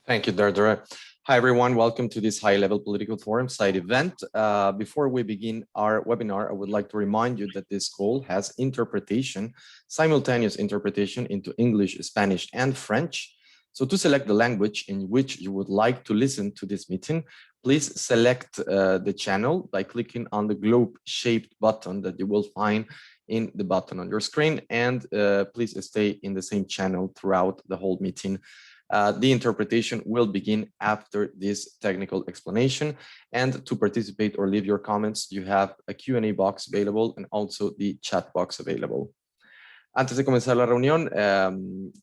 Thank you, Dardara. Hi, everyone. Welcome to this high-level political forum side event. Before we begin our webinar, I would like to remind you that this call has interpretation, simultaneous interpretation into English, Spanish, and French. So to select the language in which you would like to listen to this meeting, please select the channel by clicking on the globe-shaped button that you will find in the button on your screen, and please stay in the same channel throughout the whole meeting. The interpretation will begin after this technical explanation, and to participate or leave your comments, you have a Q&A box available and also the chat box available. Antes de comenzar la reunión,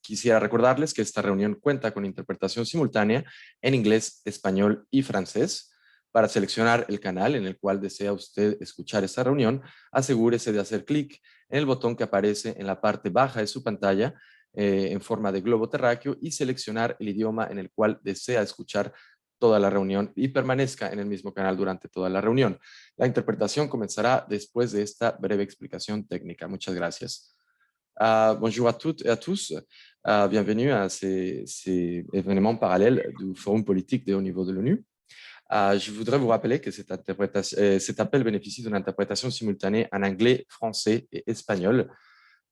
quisiera recordarles que esta reunión cuenta con interpretación simultánea en inglés, español y francés. Para seleccionar el canal en el cual desea usted escuchar esta reunión, asegúrese de hacer clic en el botón que aparece en la parte baja de su pantalla en forma de globo terráqueo y seleccionar el idioma en el cual desea escuchar toda la reunión y permanezca en el mismo canal durante toda la reunión. La interpretación comenzará después de esta breve explicación técnica. Muchas gracias. Bonjour à toutes et à tous. Bienvenue à ces événements parallèles du Forum politique de haut niveau de l'ONU. Je voudrais vous rappeler que cet appel bénéficie d'une interprétation simultanée en anglais, français et espagnol.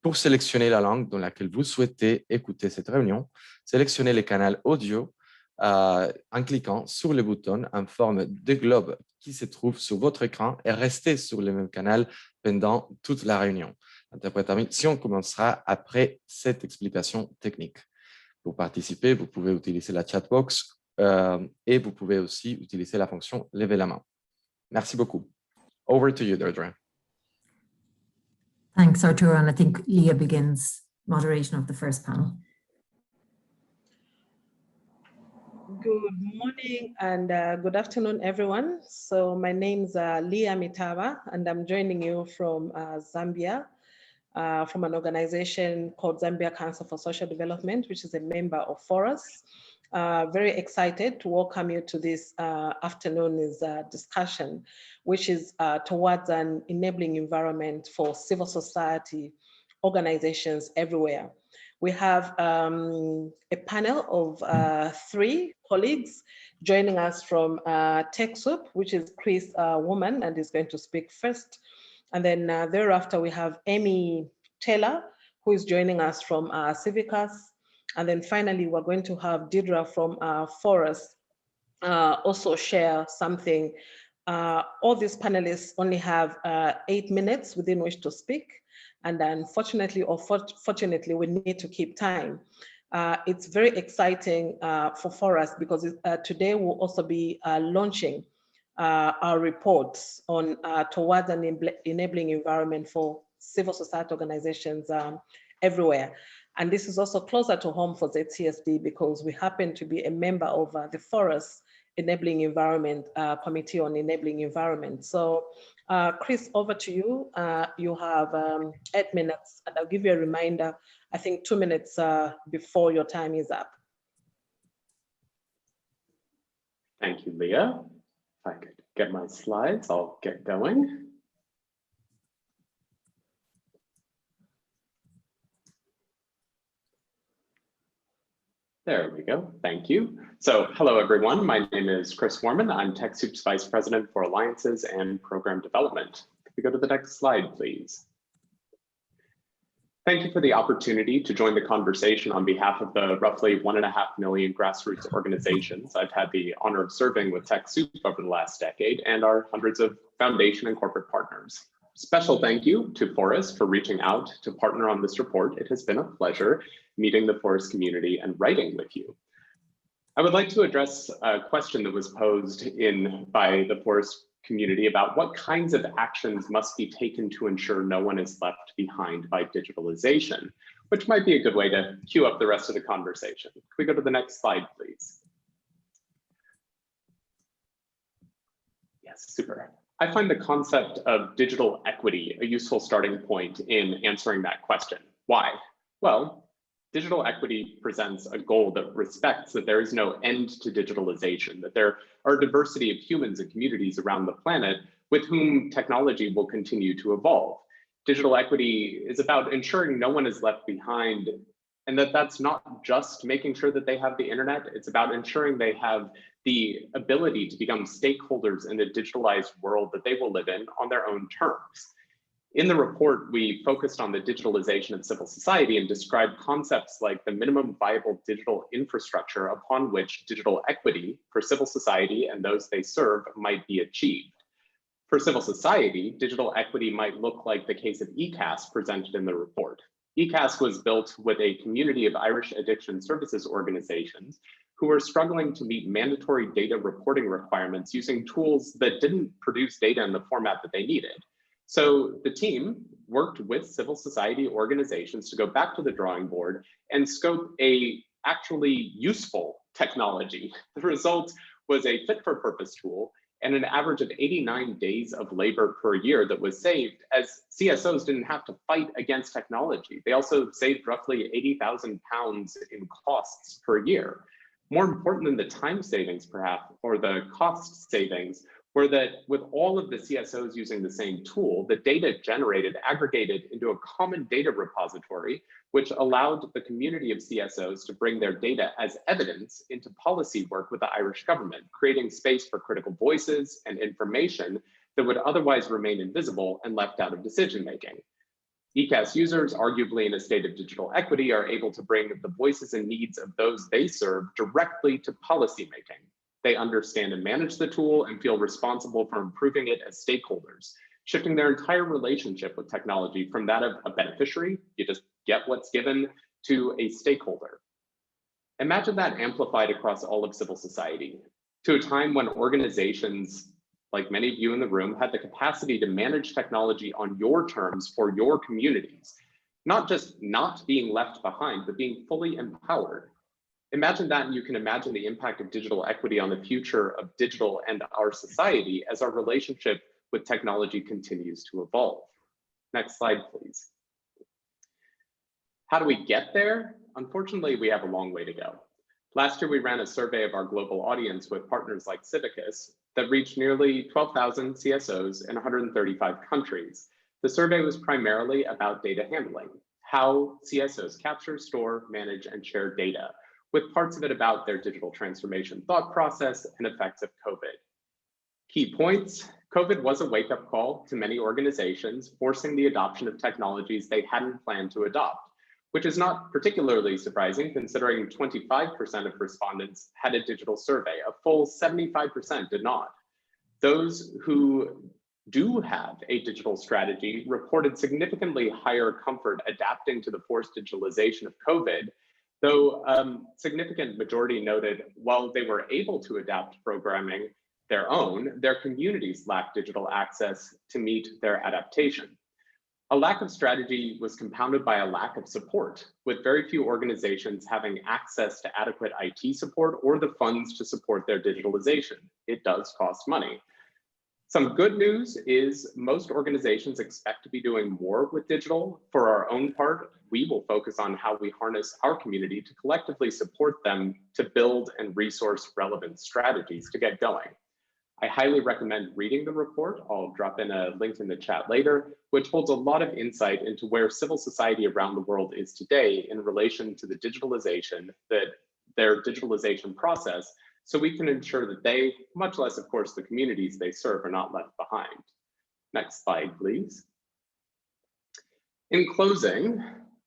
Pour sélectionner la langue dans laquelle vous souhaitez écouter cette réunion, sélectionnez le canal audio en cliquant sur le bouton en forme de globe qui se trouve sur votre écran et restez sur le même canal pendant toute la réunion. L'interprétation commencera après cette explication technique. Pour participer, vous pouvez utiliser la chat box et vous pouvez aussi utiliser la fonction lever la main. Merci beaucoup. Over to you, Deirdre. Thanks, Arturo, and I think Leah begins moderation of the first panel. Good morning and good afternoon, everyone. So my name is Leah Mitava, and I'm joining you from Zambia, from an organization called Zambia Council for Social Development, which is a member of Forus. Very excited to welcome you to this afternoon's discussion, which is towards an enabling environment for civil society organizations everywhere. We have a panel of 3 colleagues joining us from TechSoup, which is Chris Woman, and is going to speak first. And then thereafter, we have Amy Taylor, who is joining us from CIVICUS. And then finally, we're going to have Deirdre from Forus also share something. All these panelists only have 8 minutes within which to speak. And unfortunately or fortunately, we need to keep time. It's very exciting for Forus because today we'll also be launching our reports on towards an enabling environment for civil society organizations everywhere. And this is also closer to home for ZCSD because we happen to be a member of the Forus Enabling Environment Committee on Enabling Environment. So Chris, over to you. You have 8 minutes, and I'll give you a reminder, I think 2 minutes before your time is up. Thank you, Leah. If I could get my slides, I'll get going. There we go. Thank you. So hello, everyone. My name is Chris Warman. I'm TechSoup's Vice President for Alliances and Program Development. Could we go to the next slide, please? Thank you for the opportunity to join the conversation on behalf of the roughly 1.5 million grassroots organizations I've had the honor of serving with TechSoup over the last decade, and our hundreds of foundation and corporate partners. Special thank you to Forus for reaching out to partner on this report. It has been a pleasure meeting the Forus community and writing with you. I would like to address a question that was posed by the Forus community about what kinds of actions must be taken to ensure no one is left behind by digitalization, which might be a good way to cue up the rest of the conversation. Can we go to the next slide, please? Yes, super. I find the concept of digital equity a useful starting point in answering that question. Why? Well, digital equity presents a goal that respects that there is no end to digitalization, that there are a diversity of humans and communities around the planet with whom technology will continue to evolve. Digital equity is about ensuring no one is left behind And that's not just making sure that they have the internet, it's about ensuring they have the ability to become stakeholders in the digitalized world that they will live in on their own terms. In the report, we focused on the digitalization of civil society and described concepts like the minimum viable digital infrastructure upon which digital equity for civil society and those they serve might be achieved. For civil society, digital equity might look like the case of ECAS presented in the report. ECAS was built with a community of Irish addiction services organizations who were struggling to meet mandatory data reporting requirements using tools that didn't produce data in the format that they needed. So the team worked with civil society organizations to go back to the drawing board and scope a actually useful technology. The result was a fit for purpose tool and an average of 89 days of labor per year that was saved, as CSOs didn't have to fight against technology. They also saved roughly £80,000 in costs per year. More important than the time savings, perhaps, or the cost savings, were that with all of the CSOs using the same tool, the data generated aggregated into a common data repository, which allowed the community of CSOs to bring their data as evidence into policy work with the Irish government, creating space for critical voices and information that would otherwise remain invisible and left out of decision-making. ECAS users, arguably in a state of digital equity, are able to bring the voices and needs of those they serve directly to policymaking. They understand and manage the tool and feel responsible for improving it as stakeholders, shifting their entire relationship with technology from that of a beneficiary, you just get what's given, to a stakeholder. Imagine that amplified across all of civil society, to a time when organizations, like many of you in the room, had the capacity to manage technology on your terms for your communities, not just not being left behind, but being fully empowered. Imagine that, and you can imagine the impact of digital equity on the future of digital and our society as our relationship with technology continues to evolve. Next slide, please. How do we get there? Unfortunately, we have a long way to go. Last year, we ran a survey of our global audience with partners like CIVICUS that reached nearly 12,000 CSOs in 135 countries. The survey was primarily about data handling, how CSOs capture, store, manage, and share data, with parts of it about their digital transformation thought process and effects of COVID. Key points: COVID was a wake-up call to many organizations, forcing the adoption of technologies they hadn't planned to adopt, which is not particularly surprising considering 25% of respondents had a digital survey. A full 75% did not. Those who do have a digital strategy reported significantly higher comfort adapting to the forced digitalization of COVID, though significant majority noted while they were able to adapt programming their own, their communities lacked digital access to meet their adaptation. A lack of strategy was compounded by a lack of support, with very few organizations having access to adequate IT support or the funds to support their digitalization. It does cost money. Some good news is most organizations expect to be doing more with digital. For our own part, we will focus on how we harness our community to collectively support them to build and resource relevant strategies to get going. I highly recommend reading the report. I'll drop in a link in the chat later, which holds a lot of insight into where civil society around the world is today in relation to the digitalization, their digitalization process, so we can ensure that they, much less of course the communities they serve, are not left behind. Next slide, please. In closing,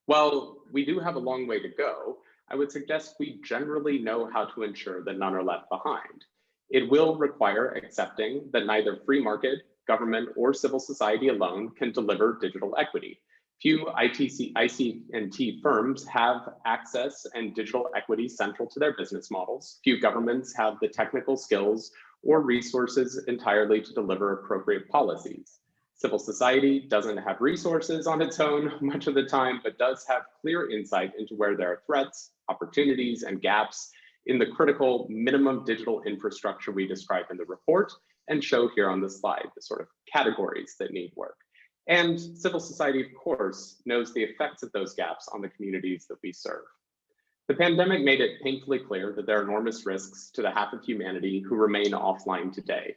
while we do have a long way to go, I would suggest we generally know how to ensure that none are left behind. It will require accepting that neither free market, government, or civil society alone can deliver digital equity. Few IC&T firms have access and digital equity central to their business models. Few governments have the technical skills or resources entirely to deliver appropriate policies. Civil society doesn't have resources on its own much of the time, but does have clear insight into where there are threats, opportunities, and gaps in the critical minimum digital infrastructure we describe in the report and show here on the slide, the sort of categories that need work. And civil society, of course, knows the effects of those gaps on the communities that we serve. The pandemic made it painfully clear that there are enormous risks to the half of humanity who remain offline today.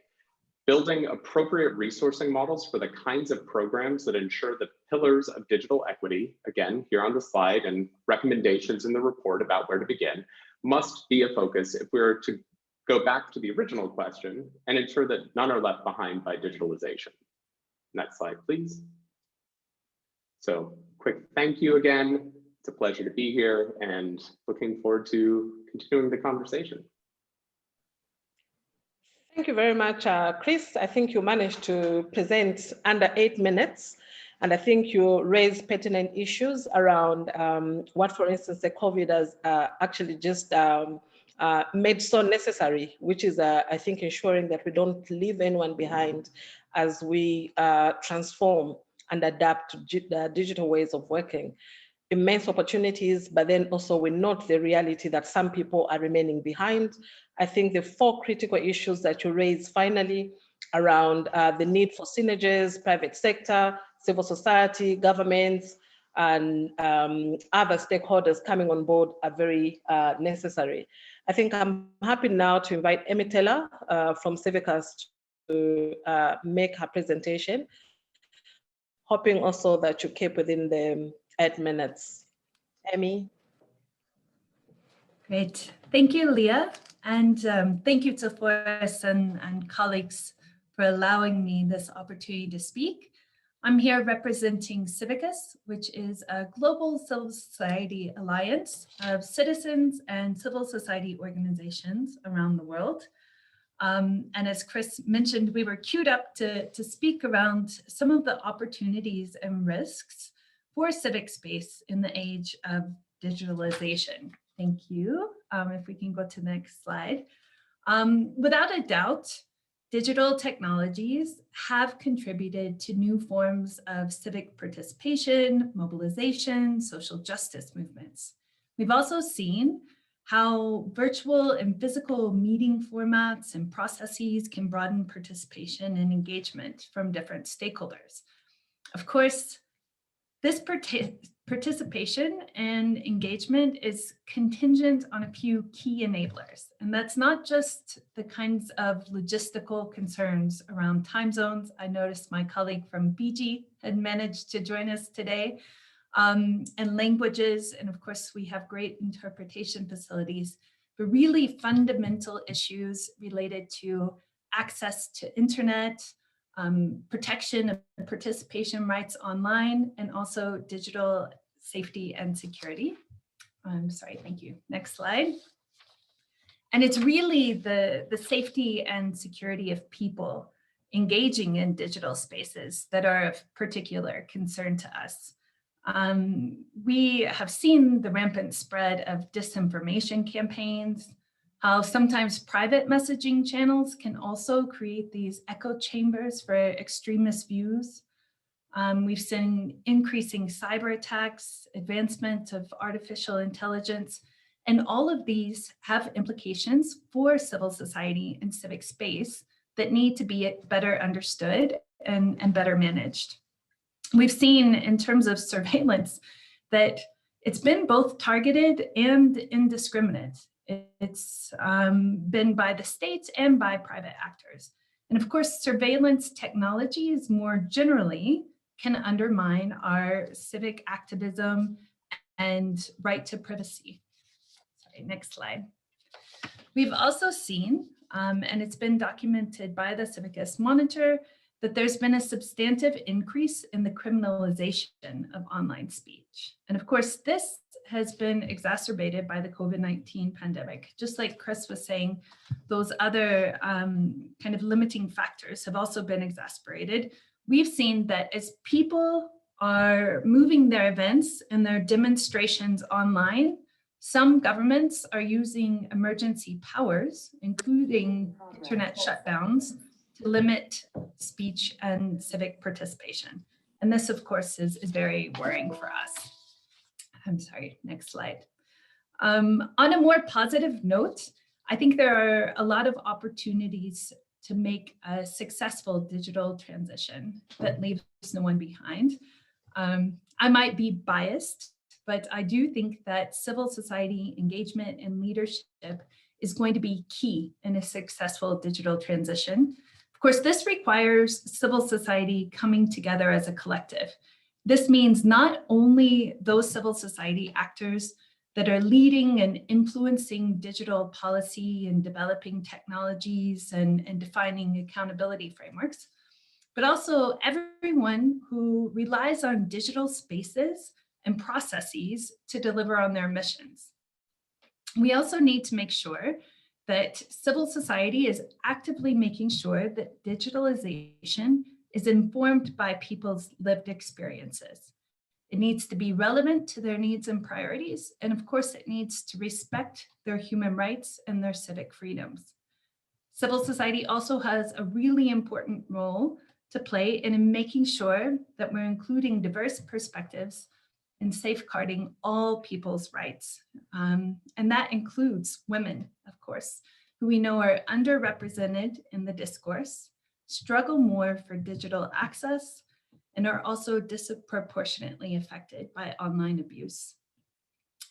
building appropriate resourcing models for the kinds of programs that ensure that pillars of digital equity, again, here on the slide and recommendations in the report about where to begin, must be a focus if we are to go back to the original question and ensure that none are left behind by digitalization. Next slide, please. So quick thank you again. It's a pleasure to be here and looking forward to continuing the conversation. Thank you very much, Chris. I think you managed to present under 8 minutes, and I think you raised pertinent issues around what, for instance, the COVID has actually just made so necessary, which is, I think, ensuring that we don't leave anyone behind as we transform and adapt to the digital ways of working. Immense opportunities, but then also we note the reality that some people are remaining behind. I think the 4 critical issues that you raised finally around the need for synergies, private sector, civil society, governments, and other stakeholders coming on board are very necessary. I think I'm happy now to invite Amy Taylor from CIVICUS to make her presentation, hoping also that you keep within the 8 minutes. Amy. Great. Thank you, Leah. And thank you to Forus and colleagues for allowing me this opportunity to speak. I'm here representing CIVICUS, which is a global civil society alliance of citizens and civil society organizations around the world. And as Chris mentioned, we were queued up to speak around some of the opportunities and risks for civic space in the age of digitalization. Thank you. If we can go to the next slide. Without a doubt, digital technologies have contributed to new forms of civic participation, mobilization, social justice movements. We've also seen how virtual and physical meeting formats and processes can broaden participation and engagement from different stakeholders. Of course, this participation and engagement is contingent on a few key enablers, and that's not just the kinds of logistical concerns around time zones. I noticed my colleague from BG had managed to join us today, and languages, and of course we have great interpretation facilities, but really fundamental issues related to access to internet, protection of participation rights online, and also digital safety and security. I'm sorry, thank you. Next slide. And it's really the safety and security of people engaging in digital spaces that are of particular concern to us. We have seen the rampant spread of disinformation campaigns, how sometimes private messaging channels can also create these echo chambers for extremist views. We've seen increasing cyber attacks, advancement of artificial intelligence, and all of these have implications for civil society and civic space that need to be better understood and better managed. We've seen in terms of surveillance that it's been both targeted and indiscriminate. It's been by the states and by private actors. And of course, surveillance technologies more generally can undermine our civic activism and right to privacy. Sorry, next slide. We've also seen, and it's been documented by the CIVICUS Monitor, that there's been a substantive increase in the criminalization of online speech. And of course, this has been exacerbated by the COVID-19 pandemic. Just like Chris was saying, those other kind of limiting factors have also been exacerbated. We've seen that as people are moving their events and their demonstrations online, some governments are using emergency powers, including internet shutdowns, to limit speech and civic participation. And this, of course, is very worrying for us. I'm sorry, next slide. On a more positive note, I think there are a lot of opportunities to make a successful digital transition that leaves no one behind. I might be biased, but I do think that civil society engagement and leadership is going to be key in a successful digital transition. Of course, this requires civil society coming together as a collective. This means not only those civil society actors that are leading and influencing digital policy and developing technologies and defining accountability frameworks, but also everyone who relies on digital spaces and processes to deliver on their missions. We also need to make sure that civil society is actively making sure that digitalization is informed by people's lived experiences. It needs to be relevant to their needs and priorities, and of course it needs to respect their human rights and their civic freedoms. Civil society also has a really important role to play in making sure that we're including diverse perspectives and safeguarding all people's rights. And that includes women, of course, who we know are underrepresented in the discourse, struggle more for digital access, and are also disproportionately affected by online abuse.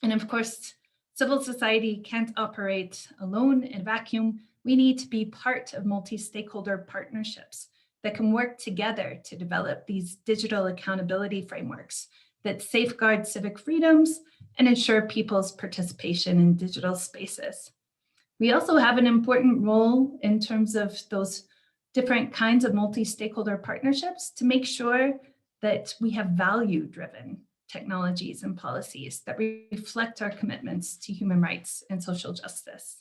And of course, civil society can't operate alone in a vacuum. We need to be part of multi-stakeholder partnerships that can work together to develop these digital accountability frameworks that safeguard civic freedoms and ensure people's participation in digital spaces. We also have an important role in terms of those different kinds of multi-stakeholder partnerships to make sure that we have value-driven technologies and policies that reflect our commitments to human rights and social justice.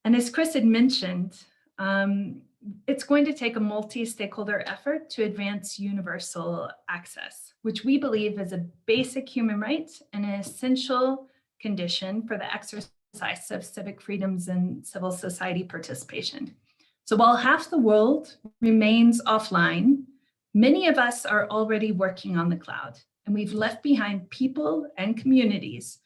And as Chris had mentioned, it's going to take a multi-stakeholder effort to advance universal access, which we believe is a basic human right and an essential condition for the exercise of civic freedoms and civil society participation. So while half the world remains offline, many of us are already working on the cloud, and we've left behind people and communities,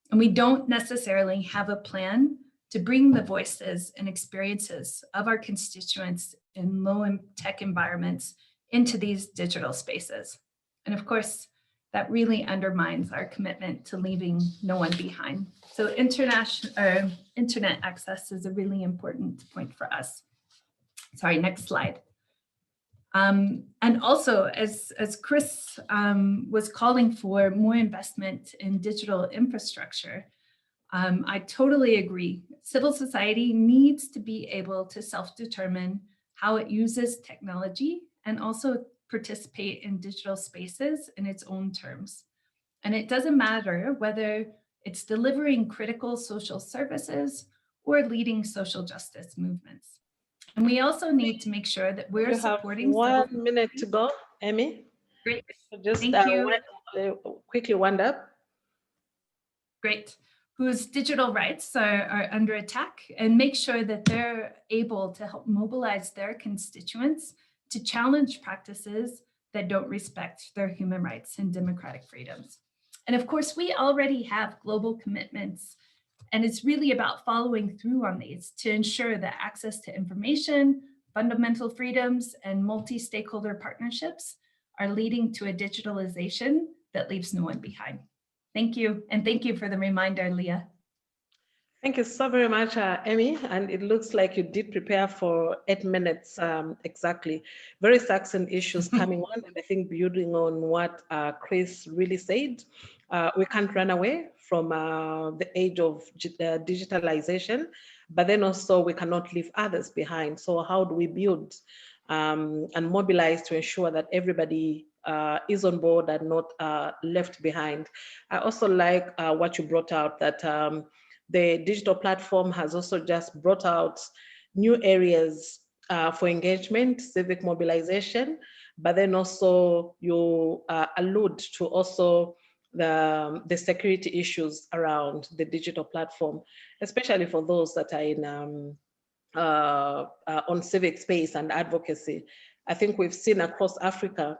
and we don't necessarily have a plan to bring the voices and experiences of our constituents in low-tech environments into these digital spaces. And of course, that really undermines our commitment to leaving no one behind. So internet access is a really important point for us. Sorry, next slide. And also, as Chris was calling for more investment in digital infrastructure, I totally agree. Civil society needs to be able to self-determine how it uses technology and also participate in digital spaces in its own terms. And it doesn't matter whether it's delivering critical social services or leading social justice movements. And we also need to make sure that we're supporting— You have 1 minute to go, Emmy. Great, Just thank you. Quickly wind up. Great. Whose digital rights are under attack, and make sure that they're able to help mobilize their constituents to challenge practices that don't respect their human rights and democratic freedoms. And of course, we already have global commitments, and it's really about following through on these to ensure that access to information, fundamental freedoms, and multi-stakeholder partnerships are leading to a digitalization that leaves no one behind. Thank you, and thank you for the reminder, Leah. Thank you so very much, Emmy. And it looks like you did prepare for 8 minutes exactly. Very succinct issues coming on, and I think building on what Chris really said, we can't run away from the age of digitalization, but then also we cannot leave others behind. So how do we build and mobilize to ensure that everybody is on board and not left behind? I also like what you brought out, that the digital platform has also just brought out new areas for engagement, civic mobilization, but then also you allude to also the security issues around the digital platform, especially for those that are in on civic space and advocacy. I think we've seen across Africa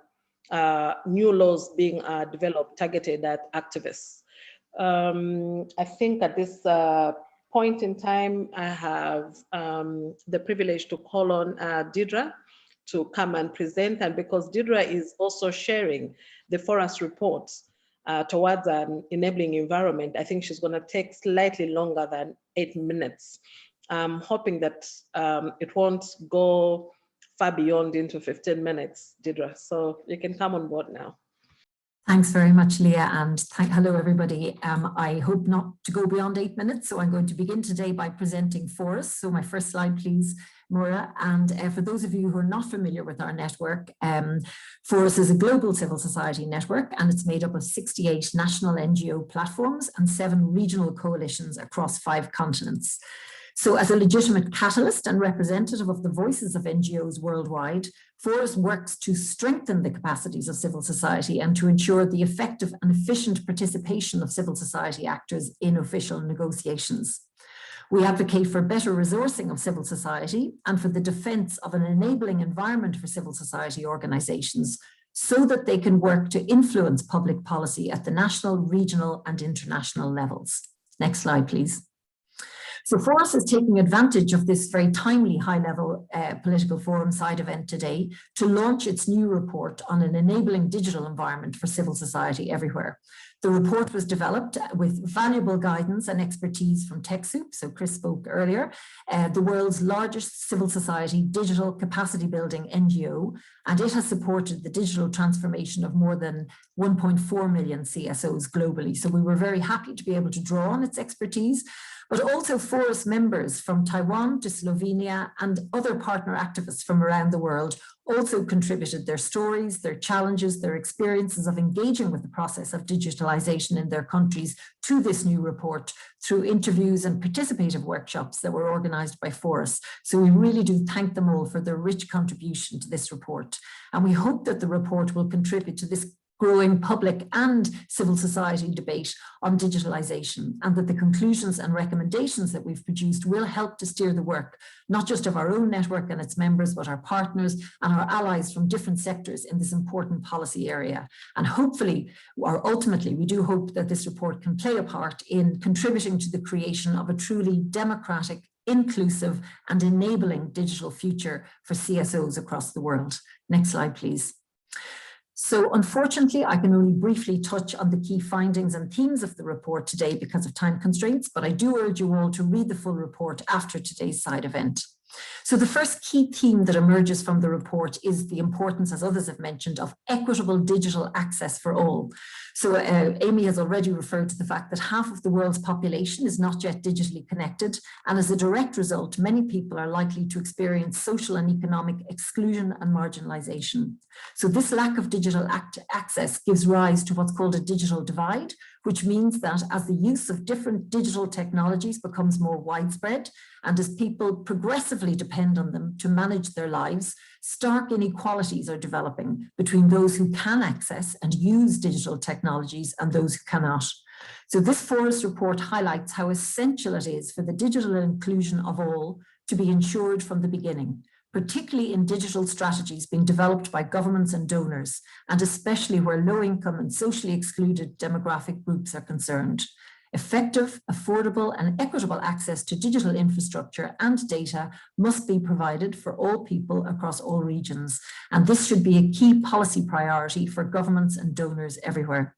new laws being developed targeted at activists. I think at this point in time, I have the privilege to call on Deirdre to come and present, and because Deirdre is also sharing the Forus report towards an enabling environment, I think she's going to take slightly longer than 8 minutes. I'm hoping that it won't go far beyond into 15 minutes, Deirdre. So you can come on board now. Thanks very much, Leah, and hello, everybody. I hope not to go beyond 8 minutes, so I'm going to begin today by presenting Forus. So my first slide, please, Maura. And for those of you who are not familiar with our network, Forus is a global civil society network, and it's made up of 68 national NGO platforms and 7 regional coalitions across 5 continents. So as a legitimate catalyst and representative of the voices of NGOs worldwide, Forus works to strengthen the capacities of civil society and to ensure the effective and efficient participation of civil society actors in official negotiations. We advocate for better resourcing of civil society and for the defense of an enabling environment for civil society organizations so that they can work to influence public policy at the national, regional, and international levels. Next slide, please. So Forus is taking advantage of this very timely high-level political forum side event today to launch its new report on an enabling digital environment for civil society everywhere. The report was developed with valuable guidance and expertise from TechSoup, so Chris spoke earlier, the world's largest civil society digital capacity building NGO, and it has supported the digital transformation of more than 1.4 million CSOs globally. So we were very happy to be able to draw on its expertise, but also Forus members from Taiwan to Slovenia and other partner activists from around the world also contributed their stories, their challenges, their experiences of engaging with the process of digitalization in their countries to this new report through interviews and participative workshops that were organized by Forus. So we really do thank them all for their rich contribution to this report. And we hope that the report will contribute to this growing public and civil society debate on digitalization, and that the conclusions and recommendations that we've produced will help to steer the work, not just of our own network and its members, but our partners and our allies from different sectors in this important policy area. And hopefully, or ultimately, we do hope that this report can play a part in contributing to the creation of a truly democratic, inclusive, and enabling digital future for CSOs across the world. Next slide, please. So unfortunately, I can only briefly touch on the key findings and themes of the report today because of time constraints, but I do urge you all to read the full report after today's side event. So the first key theme that emerges from the report is the importance, as others have mentioned, of equitable digital access for all. So Amy has already referred to the fact that half of the world's population is not yet digitally connected, and as a direct result, many people are likely to experience social and economic exclusion and marginalization. So this lack of digital access gives rise to what's called a digital divide, which means that as the use of different digital technologies becomes more widespread, and as people progressively depend on them to manage their lives, stark inequalities are developing between those who can access and use digital technologies and those who cannot. So this Forus report highlights how essential it is for the digital inclusion of all to be ensured from the beginning, particularly in digital strategies being developed by governments and donors, and especially where low-income and socially excluded demographic groups are concerned. Effective, affordable, and equitable access to digital infrastructure and data must be provided for all people across all regions, and this should be a key policy priority for governments and donors everywhere.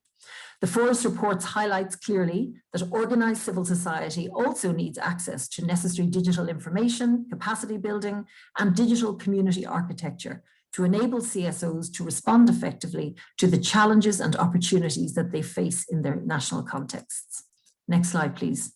The Forus report highlights clearly that organized civil society also needs access to necessary digital information, capacity building, and digital community architecture to enable CSOs to respond effectively to the challenges and opportunities that they face in their national contexts. Next slide, please.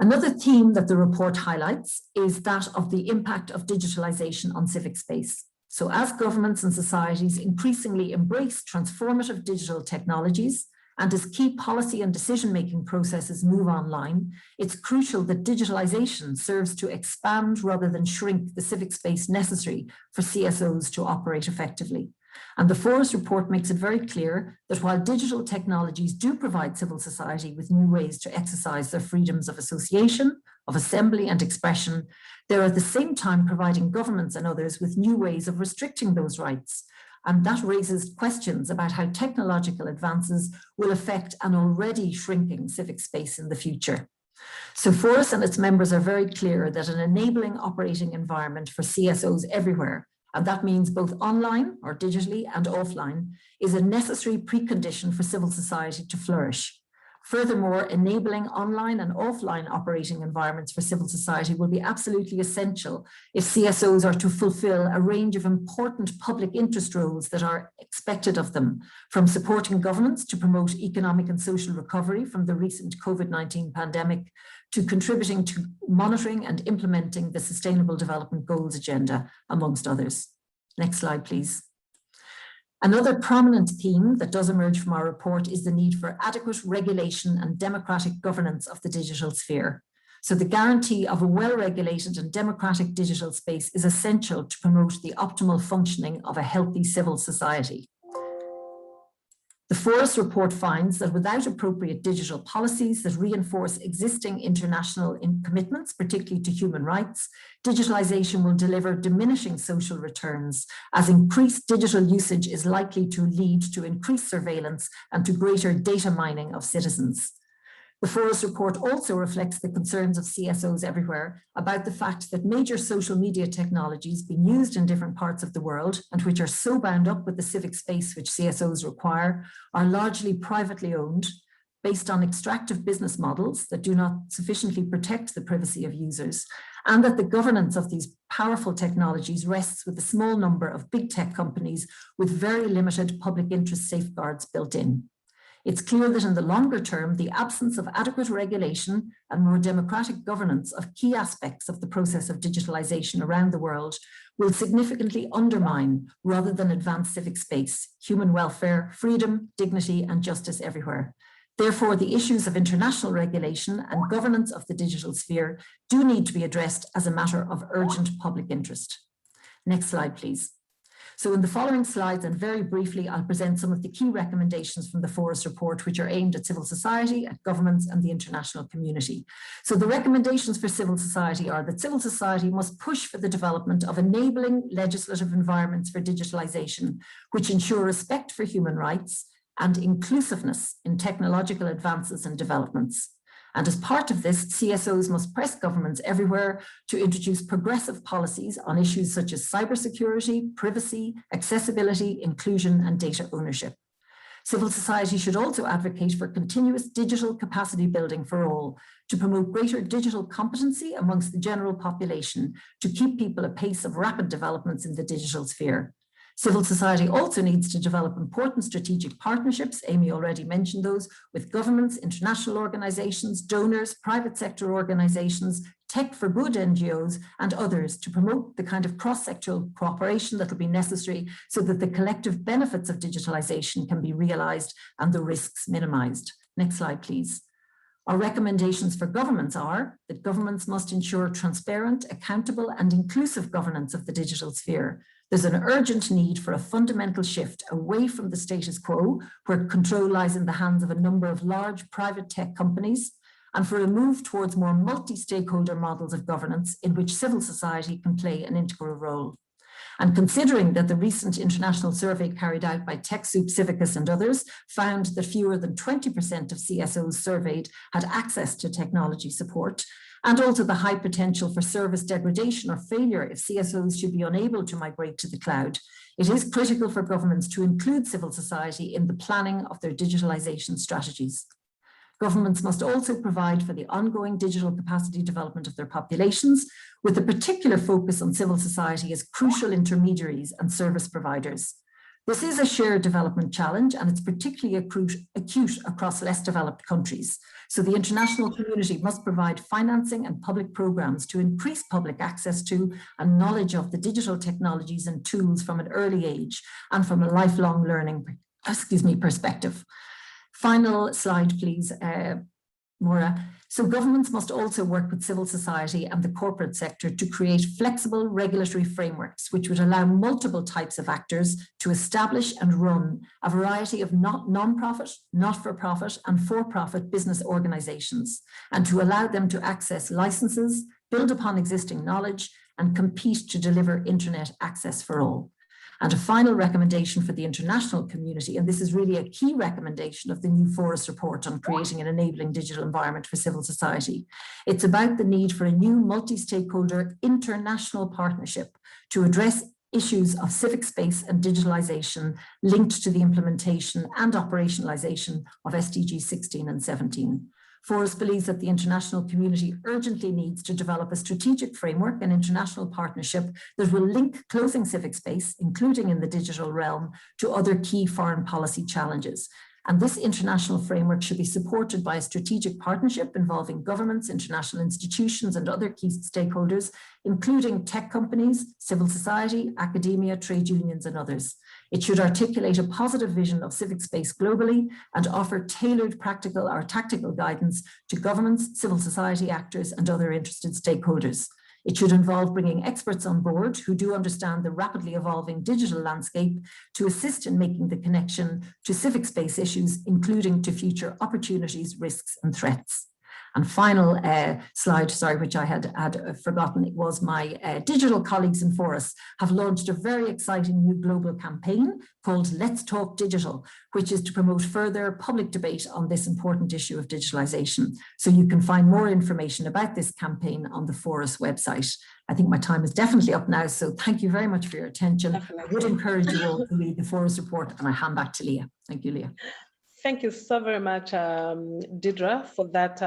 Another theme that the report highlights is that of the impact of digitalization on civic space. So as governments and societies increasingly embrace transformative digital technologies, and as key policy and decision-making processes move online, it's crucial that digitalization serves to expand rather than shrink the civic space necessary for CSOs to operate effectively. And the Forus report makes it very clear that while digital technologies do provide civil society with new ways to exercise their freedoms of association, of assembly and expression, they're at the same time providing governments and others with new ways of restricting those rights. And that raises questions about how technological advances will affect an already shrinking civic space in the future. So Forus and its members are very clear that an enabling operating environment for CSOs everywhere, and that means both online or digitally and offline, is a necessary precondition for civil society to flourish. Furthermore, enabling online and offline operating environments for civil society will be absolutely essential if CSOs are to fulfill a range of important public interest roles that are expected of them, from supporting governments to promote economic and social recovery from the recent COVID-19 pandemic, to contributing to monitoring and implementing the Sustainable Development Goals agenda, amongst others. Next slide, please. Another prominent theme that does emerge from our report is the need for adequate regulation and democratic governance of the digital sphere. So the guarantee of a well-regulated and democratic digital space is essential to promote the optimal functioning of a healthy civil society. The Forus report finds that without appropriate digital policies that reinforce existing international commitments, particularly to human rights, digitalization will deliver diminishing social returns, as increased digital usage is likely to lead to increased surveillance and to greater data mining of citizens. The Forus report also reflects the concerns of CSOs everywhere about the fact that major social media technologies being used in different parts of the world and which are so bound up with the civic space which CSOs require are largely privately owned, based on extractive business models that do not sufficiently protect the privacy of users, and that the governance of these powerful technologies rests with a small number of big tech companies with very limited public interest safeguards built in. It's clear that in the longer term, the absence of adequate regulation and more democratic governance of key aspects of the process of digitalization around the world will significantly undermine, rather than advance, civic space, human welfare, freedom, dignity, and justice everywhere. Therefore, the issues of international regulation and governance of the digital sphere do need to be addressed as a matter of urgent public interest. Next slide, please. So in the following slides, and very briefly, I'll present some of the key recommendations from the Forus report, which are aimed at civil society, at governments, and the international community. So the recommendations for civil society are that civil society must push for the development of enabling legislative environments for digitalization, which ensure respect for human rights and inclusiveness in technological advances and developments. And as part of this, CSOs must press governments everywhere to introduce progressive policies on issues such as cybersecurity, privacy, accessibility, inclusion, and data ownership. Civil society should also advocate for continuous digital capacity building for all, to promote greater digital competency amongst the general population, to keep people apace of rapid developments in the digital sphere. Civil society also needs to develop important strategic partnerships, Amy already mentioned those, with governments, international organizations, donors, private sector organizations, tech for good NGOs, and others to promote the kind of cross-sectoral cooperation that will be necessary so that the collective benefits of digitalization can be realized and the risks minimized. Next slide, please. Our recommendations for governments are that governments must ensure transparent, accountable, and inclusive governance of the digital sphere. There's an urgent need for a fundamental shift away from the status quo, where control lies in the hands of a number of large private tech companies, and for a move towards more multi-stakeholder models of governance in which civil society can play an integral role. And considering that the recent international survey carried out by TechSoup, CIVICUS, and others found that fewer than 20% of CSOs surveyed had access to technology support, and also the high potential for service degradation or failure if CSOs should be unable to migrate to the cloud, it is critical for governments to include civil society in the planning of their digitalization strategies. Governments must also provide for the ongoing digital capacity development of their populations, with a particular focus on civil society as crucial intermediaries and service providers. This is a shared development challenge, and it's particularly acute across less developed countries. So the international community must provide financing and public programs to increase public access to and knowledge of the digital technologies and tools from an early age and from a lifelong learning perspective. Final slide, please, Maura. So governments must also work with civil society and the corporate sector to create flexible regulatory frameworks which would allow multiple types of actors to establish and run a variety of non-profit, not-for-profit, and for-profit business organizations, and to allow them to access licenses, build upon existing knowledge, and compete to deliver internet access for all. And a final recommendation for the international community, and this is really a key recommendation of the new Forus report on creating an enabling digital environment for civil society. It's about the need for a new multi-stakeholder international partnership to address issues of civic space and digitalization linked to the implementation and operationalization of SDGs 16 and 17. Forus believes that the international community urgently needs to develop a strategic framework and international partnership that will link closing civic space, including in the digital realm, to other key foreign policy challenges. And this international framework should be supported by a strategic partnership involving governments, international institutions, and other key stakeholders, including tech companies, civil society, academia, trade unions, and others. It should articulate a positive vision of civic space globally and offer tailored practical or tactical guidance to governments, civil society actors, and other interested stakeholders. It should involve bringing experts on board who do understand the rapidly evolving digital landscape to assist in making the connection to civic space issues, including to future opportunities, risks, and threats. And final slide, sorry, which I had forgotten, it was my digital colleagues in Forus have launched a very exciting new global campaign called Let's Talk Digital, which is to promote further public debate on this important issue of digitalization. So you can find more information about this campaign on the Forus website. I think my time is definitely up now, so thank you very much for your attention. Definitely. I would encourage you all to read the Forus report, and I hand back to Leah. Thank you, Leah. Thank you so very much, Deidre, for that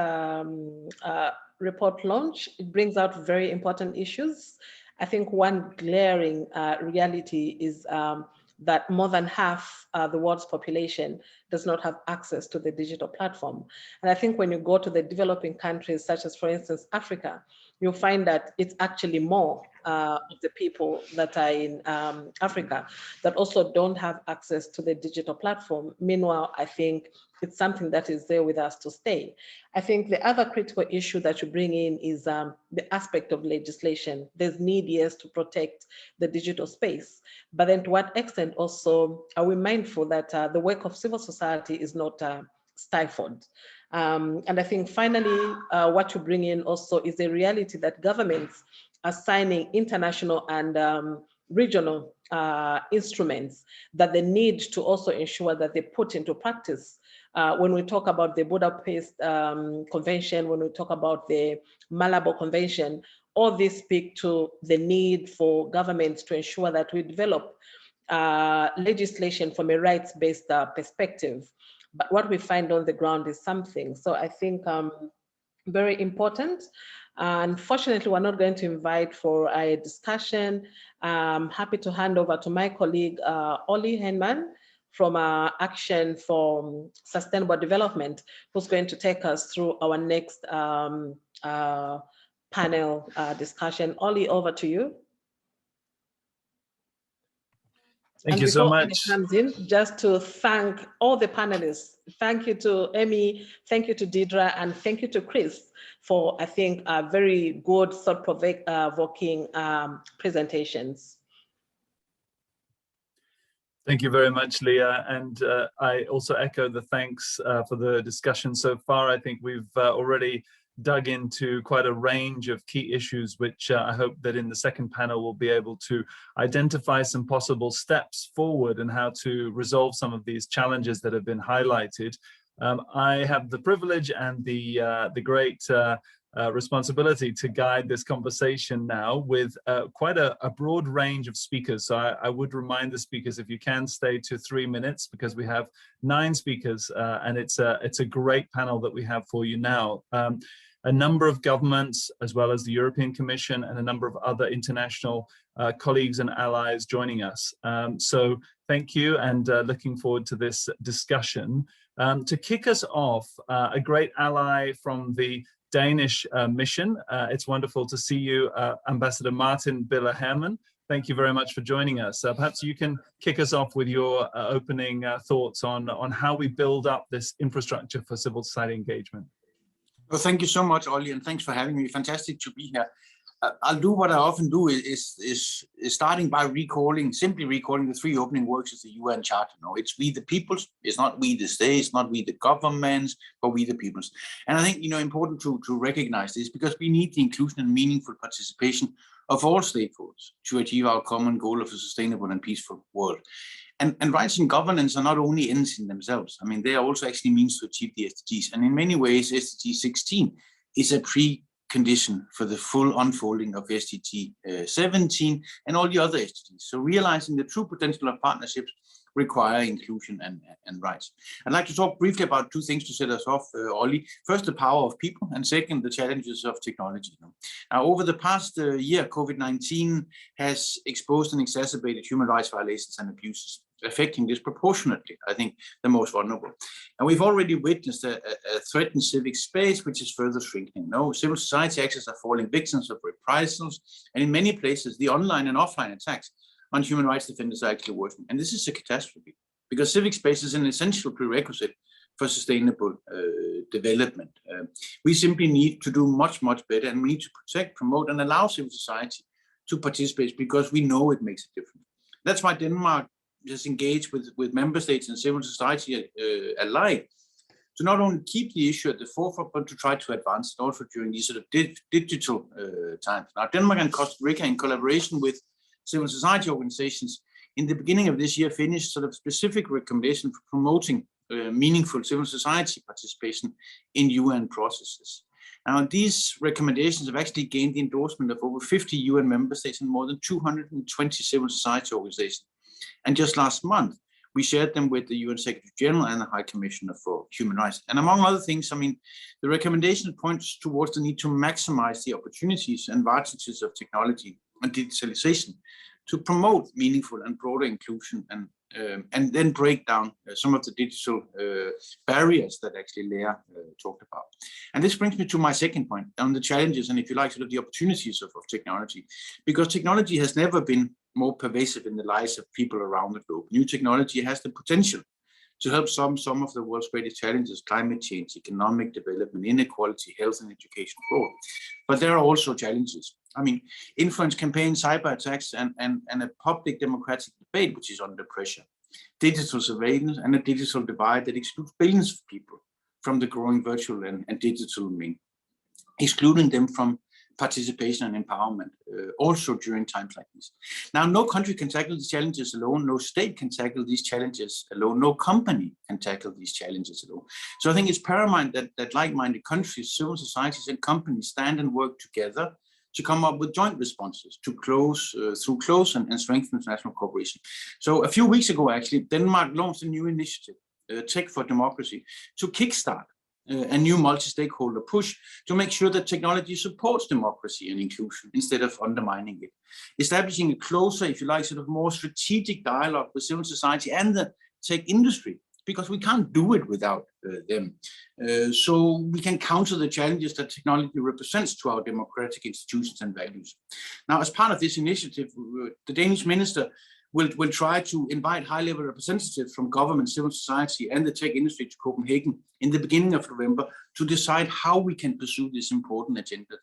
report launch. It brings out very important issues. I think one glaring reality is that more than half the world's population does not have access to the digital platform. And I think when you go to the developing countries, such as, for instance, Africa, you'll find that it's actually more of the people that are in Africa that also don't have access to the digital platform. Meanwhile, I think it's something that is there with us to stay. I think the other critical issue that you bring in is the aspect of legislation. There's need, yes, to protect the digital space, but then to what extent also are we mindful that the work of civil society is not stifled? And I think finally, what you bring in also is the reality that governments are signing international and regional instruments that they need to also ensure that they put into practice. When we talk about the Budapest Convention, when we talk about the Malabo Convention, all these speak to the need for governments to ensure that we develop legislation from a rights-based perspective. But what we find on the ground is something. So I think very important. Unfortunately, we're not going to invite for a discussion. I'm happy to hand over to my colleague, Ollie Henman from Action for Sustainable Development, who's going to take us through our next panel discussion. Ollie, over to you. Thank you so much. Comes in, just to thank all the panelists. Thank you to Emmy, thank you to Deidre, and thank you to Chris for, I think, very good, thought-provoking presentations. Thank you very much, Leah. And I also echo the thanks for the discussion so far. I think we've already dug into quite a range of key issues, which I hope that in the second panel we'll be able to identify some possible steps forward and how to resolve some of these challenges that have been highlighted. I have the privilege and the great responsibility to guide this conversation now with quite a broad range of speakers. So I would remind the speakers, if you can, stay to 3 minutes, because we have 9 speakers and it's a great panel that we have for you now. A number of governments, as well as the European Commission and a number of other international colleagues and allies joining us. So thank you, and looking forward to this discussion. To kick us off, a great ally from the Danish mission. It's wonderful to see you, Ambassador Martin Biller Herman. Thank you very much for joining us. Perhaps you can kick us off with your opening thoughts on how we build up this infrastructure for civil society engagement. Well, thank you so much, Ollie, and thanks for having me. Fantastic to be here. I'll do what I often do, is starting by simply recalling the 3 opening works of the UN Charter. No, it's we the peoples. It's not we the states, not we the governments, but we the peoples. And I think, important to recognize this, because we need the inclusion and meaningful participation of all stakeholders to achieve our common goal of a sustainable and peaceful world. And rights and governance are not only ends in themselves. I mean, they are also actually means to achieve the SDGs. And in many ways, SDG 16 is a condition for the full unfolding of SDG 17 and all the other SDGs. So realizing the true potential of partnerships require inclusion and rights. I'd like to talk briefly about two things to set us off, Ollie. First, the power of people, and second, the challenges of technology. Now, over the past year, COVID-19 has exposed and exacerbated human rights violations and abuses, affecting disproportionately, I think, the most vulnerable. And we've already witnessed a threatened civic space, which is further shrinking. No, civil society actors are falling victims of reprisals, and in many places, the online and offline attacks on human rights defenders are actually worsening. And this is a catastrophe, because civic space is an essential prerequisite for sustainable development. We simply need to do much, much better, and we need to protect, promote, and allow civil society to participate, because we know it makes a difference. That's why Denmark has engaged with member states and civil society alike to not only keep the issue at the forefront, but to try to advance it also during these sort of digital times. Now, Denmark and Costa Rica, in collaboration with civil society organizations, in the beginning of this year, finished sort of specific recommendations for promoting meaningful civil society participation in UN processes. Now, these recommendations have actually gained the endorsement of over 50 UN member states and more than 220 civil society organizations. And just last month, we shared them with the UN Secretary General and the High Commissioner for Human Rights. And among other things, I mean, the recommendation points towards the need to maximize the opportunities and advantages of technology and digitalization to promote meaningful and broader inclusion, and then break down some of the digital barriers that actually Lea talked about. And this brings me to my second point on the challenges and, if you like, sort of the opportunities of technology, because technology has never been more pervasive in the lives of people around the globe. New technology has the potential to help some of the world's greatest challenges: climate change, economic development, inequality, health and education, growth. But there are also challenges. I mean, influence campaigns, cyber attacks, and a public democratic debate which is under pressure. Digital surveillance and a digital divide that excludes billions of people from the growing virtual and digital domain, excluding them from participation and empowerment, also during times like this. Now, no country can tackle these challenges alone. No state can tackle these challenges alone. No company can tackle these challenges alone. So I think it's paramount that like-minded countries, civil societies, and companies stand and work together to come up with joint responses to through close and strengthen international cooperation. So a few weeks ago, actually, Denmark launched a new initiative, Tech for Democracy, to kickstart a new multi-stakeholder push to make sure that technology supports democracy and inclusion instead of undermining it. Establishing a closer, if you like, sort of more strategic dialogue with civil society and the tech industry, because we can't do it without them. So we can counter the challenges that technology represents to our democratic institutions and values. Now, as part of this initiative, the Danish minister will try to invite high-level representatives from government, civil society, and the tech industry to Copenhagen in the beginning of November to decide how we can pursue this important agenda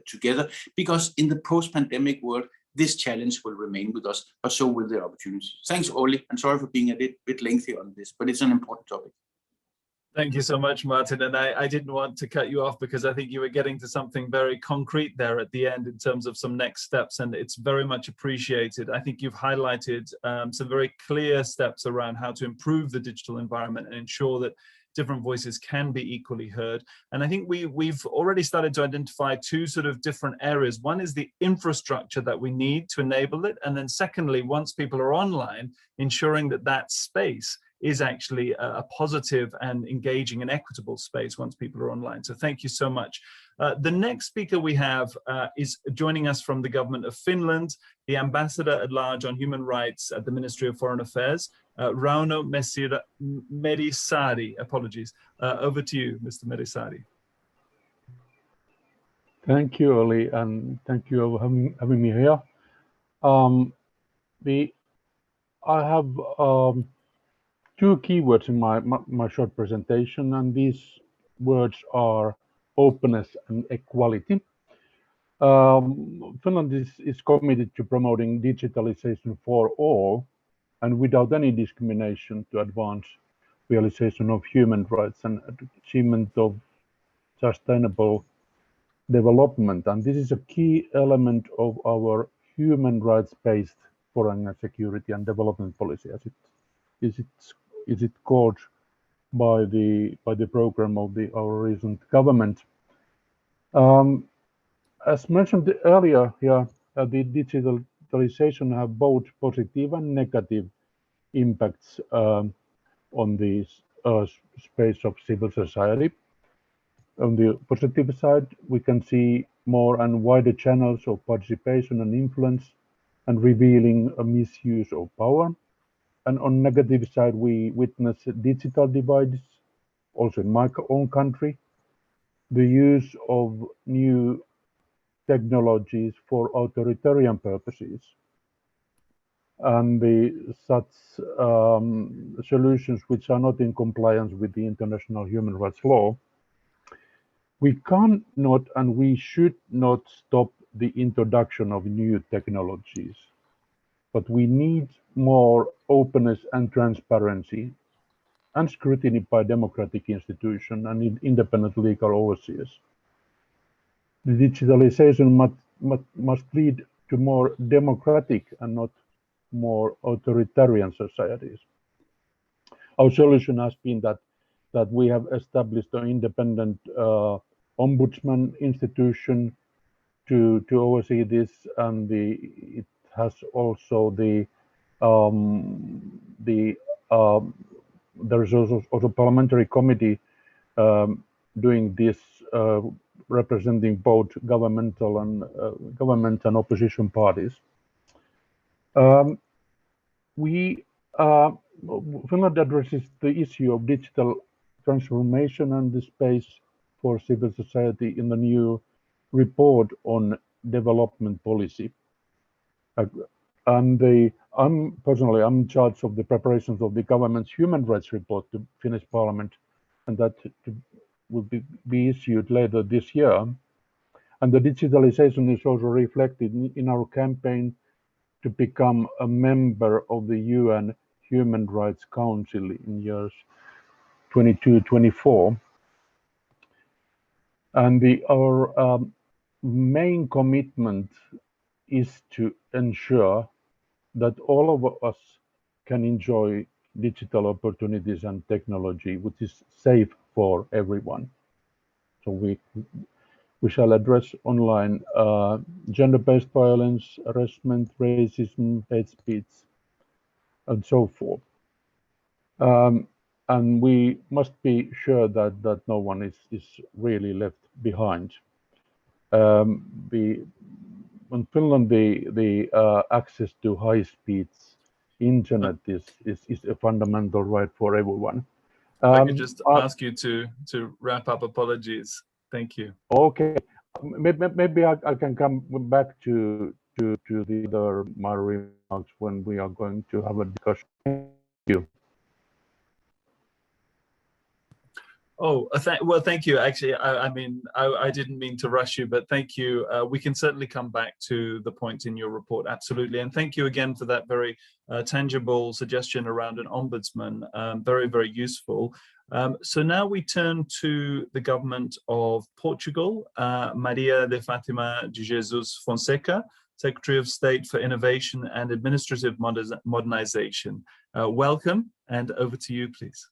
together, because in the post-pandemic world, this challenge will remain with us, but so will the opportunities. Thanks, Ollie, and sorry for being a bit lengthy on this, but it's an important topic. Thank you so much, Martin. And I didn't want to cut you off, because I think you were getting to something very concrete there at the end in terms of some next steps, and it's very much appreciated. I think you've highlighted some very clear steps around how to improve the digital environment and ensure that different voices can be equally heard. And I think we've already started to identify two sort of different areas. One is the infrastructure that we need to enable it. And then secondly, once people are online, ensuring that that space is actually a positive and engaging and equitable space once people are online. So thank you so much. The next speaker we have is joining us from the government of Finland, the Ambassador at Large on Human Rights at the Ministry of Foreign Affairs, Rauno Merisaari. Apologies. Over to you, Mr. Merisaari. Thank you, Ollie, and thank you for having me here. I have two keywords in my short presentation, and these words are openness and equality. Finland is committed to promoting digitalization for all and without any discrimination to advance realization of human rights and achievement of sustainable development. And this is a key element of our human rights-based foreign and security and development policy, as it called by the program of our recent government. As mentioned earlier here, the digitalization have both positive and negative impacts on the space of civil society. On the positive side, we can see more and wider channels of participation and influence and revealing a misuse of power. And on negative side, we witness digital divides, also in my own country, the use of new technologies for authoritarian purposes, and such solutions which are not in compliance with the international human rights law. We cannot and we should not stop the introduction of new technologies, but we need more openness and transparency and scrutiny by democratic institutions and independent legal overseers. The digitalization must lead to more democratic and not more authoritarian societies. Our solution has been that we have established an independent ombudsman institution to oversee this, and it has also there is also parliamentary committee doing this, representing both governmental and government and opposition parties. Finland addresses the issue of digital transformation and the space for civil society in the new report on development policy. And I'm in charge of the preparations of the government's human rights report to Finnish Parliament, and that will be issued later this year. And the digitalization is also reflected in our campaign to become a member of the UN Human Rights Council in years 22-24. And our main commitment is to ensure that all of us can enjoy digital opportunities and technology which is safe for everyone. So we shall address online gender-based violence, harassment, racism, hate speech, and so forth. And we must be sure that no one is really left behind. In Finland, the access to high-speed internet is a fundamental right for everyone. I could just ask you to wrap up. Apologies. Thank you. Okay, maybe I can come back to the other my remarks when we are going to have a discussion. Thank you. Oh, well, thank you. Actually, I mean, I didn't mean to rush you, but thank you. We can certainly come back to the point in your report, absolutely. And thank you again for that very tangible suggestion around an ombudsman. Very, very useful. So now we turn to the government of Portugal, Maria de Fatima de Jesus Fonseca, Secretary of State for Innovation and Administrative Modernization. Welcome, and over to you, please.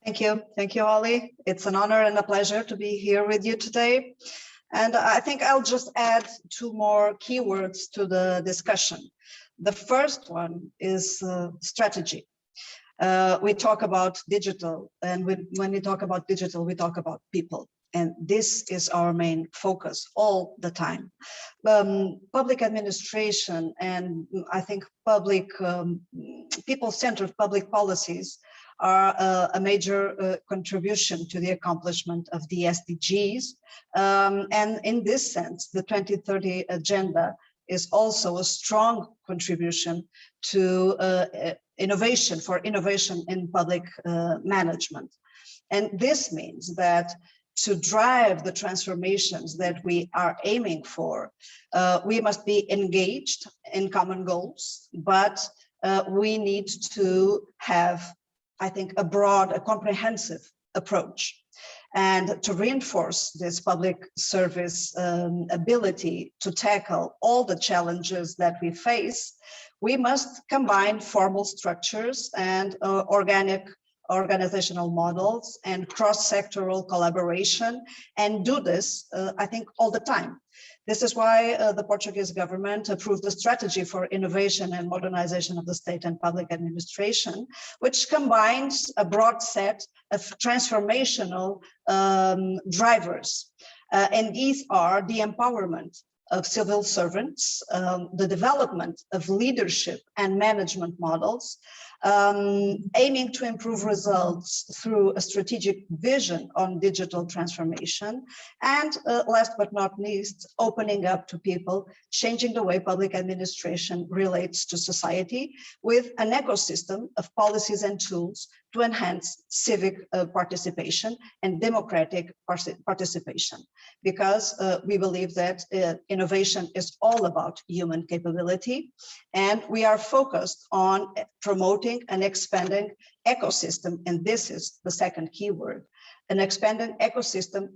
Thank you, Ollie. It's an honor and a pleasure to be here with you today. And I think I'll just add two more keywords to the discussion. The first one is strategy. We talk about digital, and when we talk about digital, we talk about people. And this is our main focus all the time. Public administration and I think people-centered public policies are a major contribution to the accomplishment of the SDGs. And in this sense, the 2030 agenda is also a strong contribution to innovation in public management. And this means that to drive the transformations that we are aiming for, we must be engaged in common goals, but we need to have, I think, a comprehensive approach. And to reinforce this public service ability to tackle all the challenges that we face, we must combine formal structures and organic organizational models and cross-sectoral collaboration, and do this, I think, all the time. This is why the Portuguese government approved a strategy for innovation and modernization of the state and public administration, which combines a broad set of transformational drivers. And these are the empowerment of civil servants, the development of leadership and management models, aiming to improve results through a strategic vision on digital transformation, and last but not least, opening up to people, changing the way public administration relates to society with an ecosystem of policies and tools to enhance civic participation and democratic participation, because we believe that innovation is all about human capability, and we are focused on promoting and expanding ecosystem, and this is the second keyword, an expanding ecosystem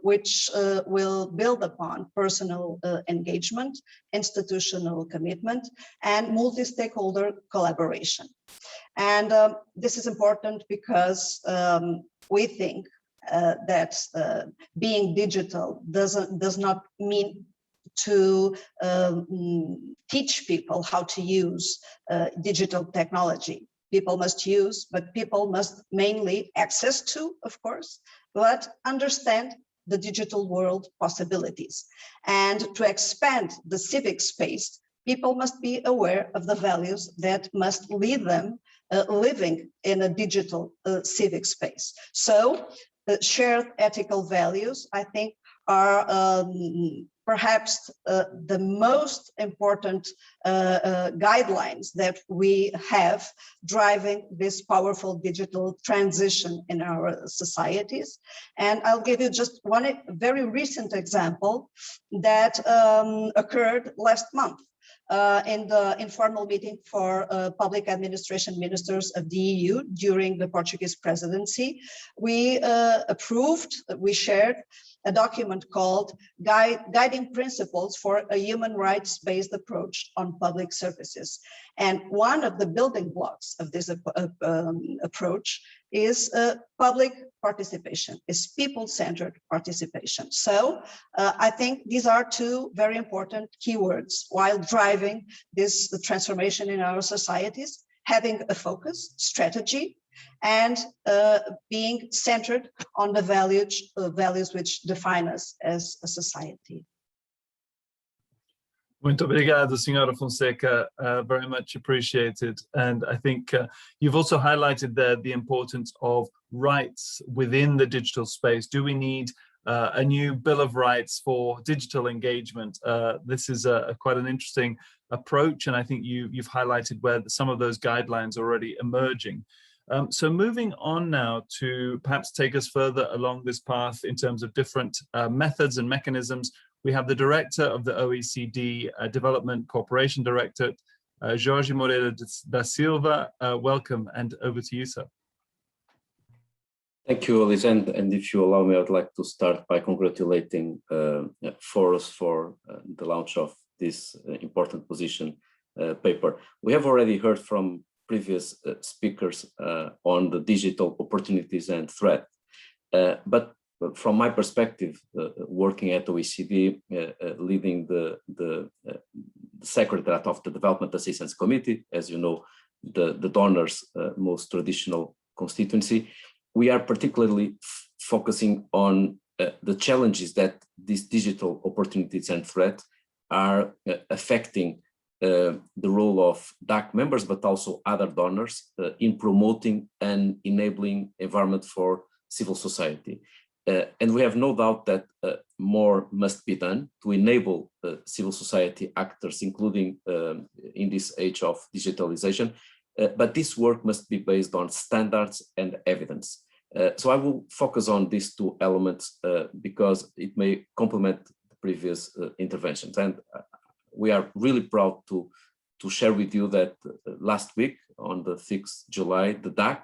which will build upon personal engagement, institutional commitment, and multi-stakeholder collaboration. And this is important because we think that being digital does not mean to teach people how to use digital technology. People must use, but people must mainly access to, of course, but understand the digital world possibilities. And to expand the civic space, people must be aware of the values that must lead them living in a digital civic space. So shared ethical values, I think, are perhaps the most important guidelines that we have driving this powerful digital transition in our societies. And I'll give you just one very recent example that occurred last month. In the informal meeting for public administration ministers of the EU during the Portuguese presidency, we shared a document called Guiding Principles for a Human Rights-Based Approach on Public Services. And one of the building blocks of this approach is public participation, is people-centered participation. So I think these are two very important keywords while driving this transformation in our societies, having a focus, strategy, and being centered on the values which define us as a society. Muito obrigado, Senhora Fonseca. Very much appreciated. And I think you've also highlighted there the importance of rights within the digital space. Do we need a new Bill of Rights for digital engagement? This is quite an interesting approach, and I think you've highlighted where some of those guidelines are already emerging. So moving on now to perhaps take us further along this path in terms of different methods and mechanisms. We have the director of the OECD Development Cooperation Directorate, Jorge Moreira da Silva. Welcome, and over to you, sir. Thank you, Alice. And if you allow me, I'd like to start by congratulating Forus for the launch of this important position paper. We have already heard from previous speakers on the digital opportunities and threat. But from my perspective, working at OECD, leading the Secretariat of the Development Assistance Committee, as you know, the donor's most traditional constituency, we are particularly focusing on the challenges that these digital opportunities and threats are affecting the role of DAC members, but also other donors in promoting and enabling environment for civil society. And we have no doubt that more must be done to enable civil society actors, including in this age of digitalization. But this work must be based on standards and evidence. So I will focus on these two elements because it may complement the previous interventions. And we are really proud to share with you that last week, on the 6th July, the DAC,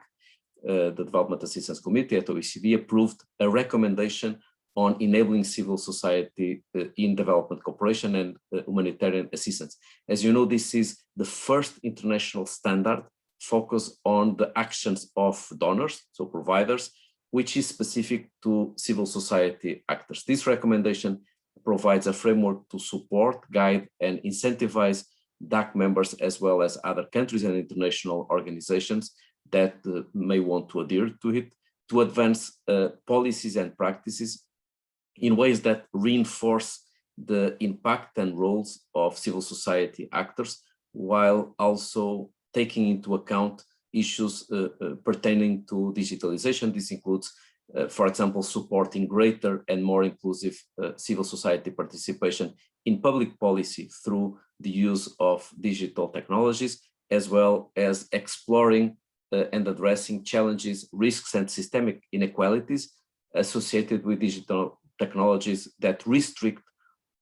the Development Assistance Committee at OECD, approved a recommendation on enabling civil society in development cooperation and humanitarian assistance. As you know, this is the first international standard focus on the actions of donors, so providers, which is specific to civil society actors. This recommendation provides a framework to support, guide, and incentivize DAC members as well as other countries and international organizations that may want to adhere to it, to advance policies and practices in ways that reinforce the impact and roles of civil society actors, while also taking into account issues pertaining to digitalization. This includes, for example, supporting greater and more inclusive civil society participation in public policy through the use of digital technologies, as well as exploring and addressing challenges, risks, and systemic inequalities associated with digital technologies that restrict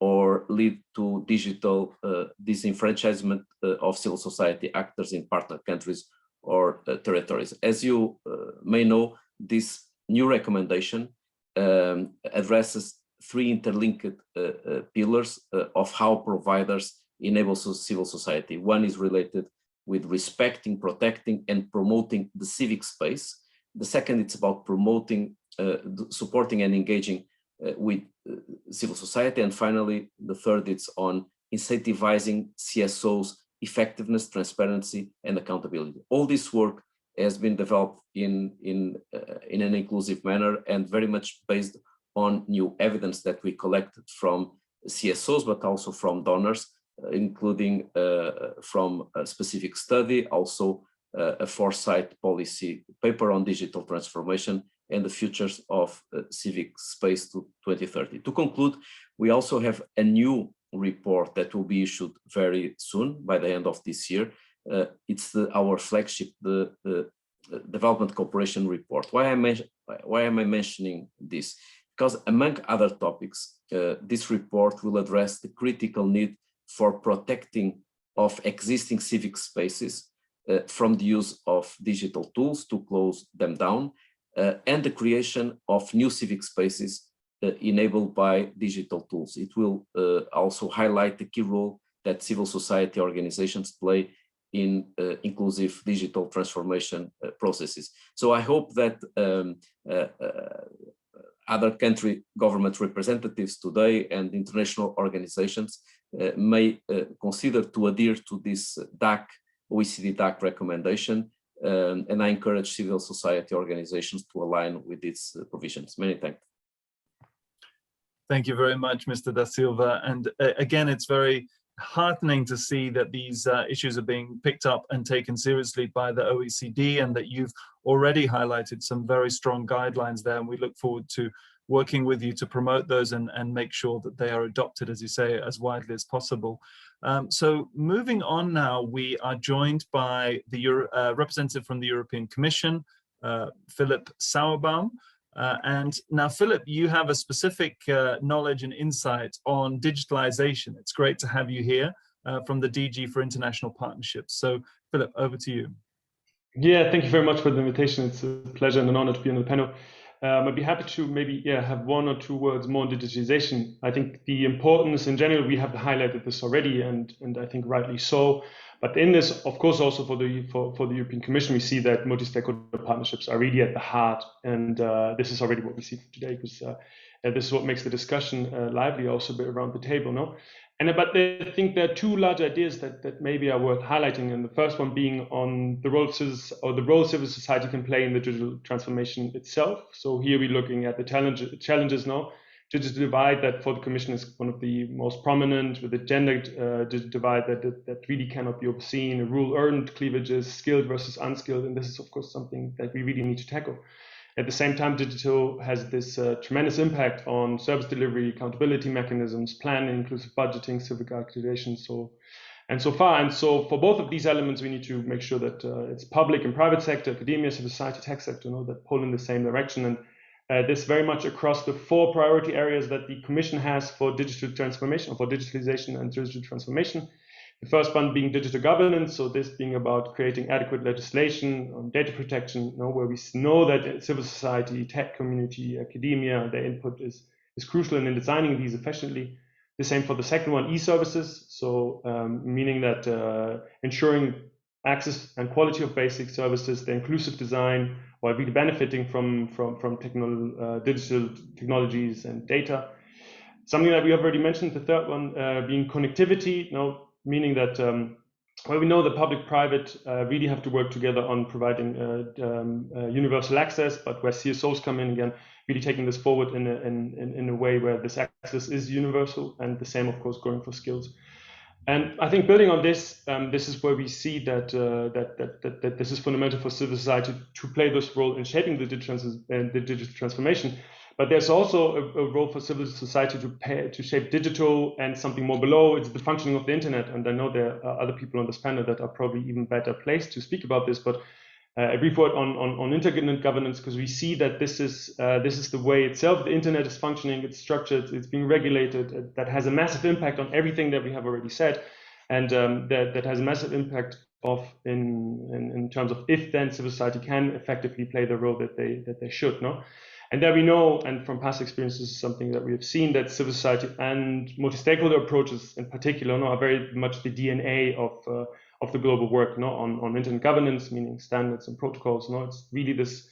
or lead to digital disenfranchisement of civil society actors in partner countries or territories. As you may know, this new recommendation addresses three interlinked pillars of how providers enable civil society. One is related with respecting, protecting, and promoting the civic space. The second, it's about promoting, supporting and engaging with civil society. And finally, the third, it's on incentivizing CSO's effectiveness, transparency, and accountability. All this work has been developed in an inclusive manner and very much based on new evidence that we collected from CSOs, but also from donors, including from a specific study, also a foresight policy paper on digital transformation and the futures of civic space to 2030. To conclude, we also have a new report that will be issued very soon, by the end of this year. It's our flagship, the Development Cooperation Report. Why am I mentioning this? Because among other topics, this report will address the critical need for protecting of existing civic spaces from the use of digital tools to close them down, and the creation of new civic spaces enabled by digital tools. It will also highlight the key role that civil society organizations play in inclusive digital transformation processes. So I hope that other country government representatives today and international organizations may consider to adhere to this DAC, OECD DAC recommendation, and I encourage civil society organizations to align with its provisions. Many thanks. Thank you very much, Mr. Da Silva. And again, it's very heartening to see that these issues are being picked up and taken seriously by the OECD, and that you've already highlighted some very strong guidelines there. And we look forward to working with you to promote those and make sure that they are adopted, as you say, as widely as possible. So moving on now, we are joined by the representative from the European Commission, Philip Sauerbaum. And now, Philip, you have a specific knowledge and insight on digitalization. It's great to have you here from the DG for International Partnerships. So, Philip, over to you. Yeah, thank you very much for the invitation. It's a pleasure and an honor to be on the panel. I'd be happy to maybe have one or two words more on digitalization. I think the importance in general, we have highlighted this already, and I think rightly so. But in this, of course, also for the European Commission, we see that multi-stakeholder partnerships are really at the heart, and this is already what we see today, because this is what makes the discussion lively, also a bit around the table, no? But I think there are two large ideas that maybe are worth highlighting, and the first one being on the role civil society can play in the digital transformation itself. So here we're looking at the challenges now. Digital divide that for the Commission is one of the most prominent, with the gender digital divide that really cannot be overseen, rule-earned cleavages, skilled versus unskilled, and this is of course something that we really need to tackle. At the same time, digital has this tremendous impact on service delivery, accountability mechanisms, planning, inclusive budgeting, civic activation, so for both of these elements, we need to make sure that it's public and private sector, academia, civil society, tech sector, that pull in the same direction. And this very much across the four priority areas that the Commission has for digital transformation, for digitalization and digital transformation. The first one being digital governance, so this being about creating adequate legislation on data protection, where we know that civil society, tech community, academia, their input is crucial in designing these efficiently. The same for the second one, e-services, so meaning that ensuring access and quality of basic services, the inclusive design, while really benefiting from digital technologies and data. Something that we already mentioned, the third one being connectivity, meaning that where we know the public-private really have to work together on providing universal access, but where CSOs come in again, really taking this forward in a way where this access is universal, and the same, of course, going for skills. And I think building on this, this is where we see that that this is fundamental for civil society to play this role in shaping the digital transformation. But there's also a role for civil society to shape digital and something more below. It's the functioning of the internet. And I know there are other people on this panel that are probably even better placed to speak about this. But a brief word on internet governance, because we see that this is the way itself. The internet is functioning, it's structured, it's being regulated. That has a massive impact on everything that we have already said, and that has a massive impact in terms of if then civil society can effectively play the role that they should. And there we know, and from past experiences, something that we have seen, that civil society and multi-stakeholder approaches in particular are very much the DNA of the global work on internet governance, meaning standards and protocols. It's really this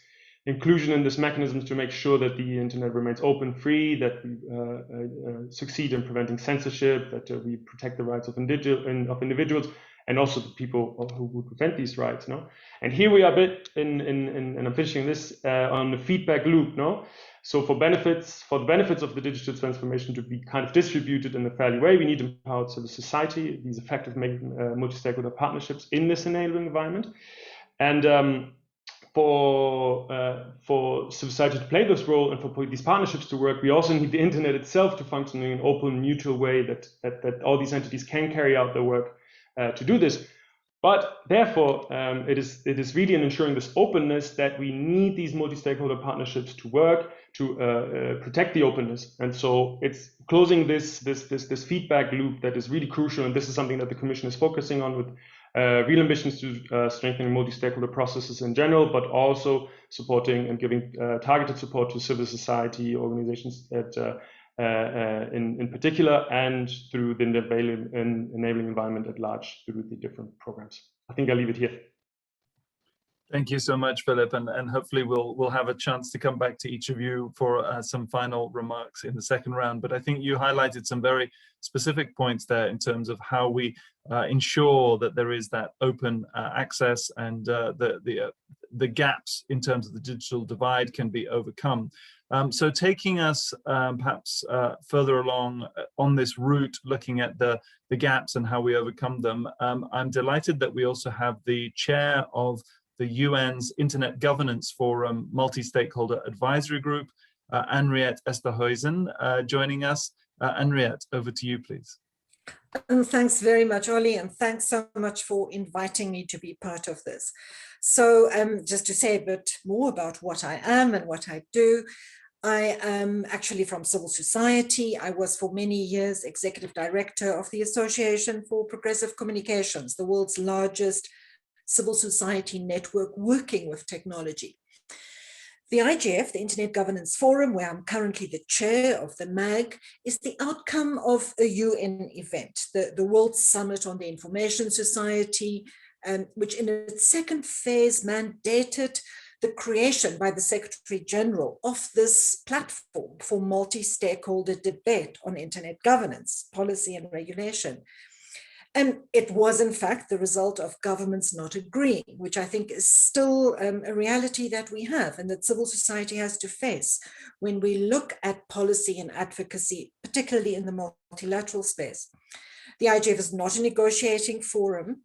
inclusion in this mechanisms to make sure that the internet remains open, free, that we succeed in preventing censorship, that we protect the rights of individuals, and also the people who would prevent these rights. And here we are a bit and I'm finishing this on the feedback loop. So for the benefits of the digital transformation to be kind of distributed in a fairly way, we need empowered civil society, these effective multi-stakeholder partnerships in this enabling environment. And for civil society to play this role and for these partnerships to work, we also need the internet itself to function in an open, neutral way that all these entities can carry out their work to do this. But therefore, it is really in ensuring this openness that we need these multi-stakeholder partnerships to work to protect the openness. And so it's closing this feedback loop that is really crucial. And this is something that the Commission is focusing on with real ambitions to strengthening multi-stakeholder processes in general, but also supporting and giving targeted support to civil society organizations that in particular, and through the enabling environment at large through the different programs. I think I'll leave it here. Thank you so much, Philip, and hopefully we'll have a chance to come back to each of you for some final remarks in the second round. But I think you highlighted some very specific points there in terms of how we ensure that there is that open access and the gaps in terms of the digital divide can be overcome. So taking us perhaps further along on this route, looking at the gaps and how we overcome them, I'm delighted that we also have the chair of the UN's Internet Governance Forum Multi-Stakeholder Advisory Group, Henriette Esterhuizen, joining us. Henriette, over to you, please. Thanks very much, Ollie, and thanks so much for inviting me to be part of this. So just to say a bit more about what I am and what I do, I am actually from civil society. I was for many years executive director of the Association for Progressive Communications, the world's largest civil society network working with technology. The IGF, the Internet Governance Forum, where I'm currently the chair of the MAG, is the outcome of a UN event, the World Summit on the Information Society, which in its second phase mandated the creation by the Secretary General of this platform for multi-stakeholder debate on internet governance, policy and regulation. And it was, in fact, the result of governments not agreeing, which I think is still a reality that we have and that civil society has to face when we look at policy and advocacy, particularly in the multilateral space. The IGF is not a negotiating forum.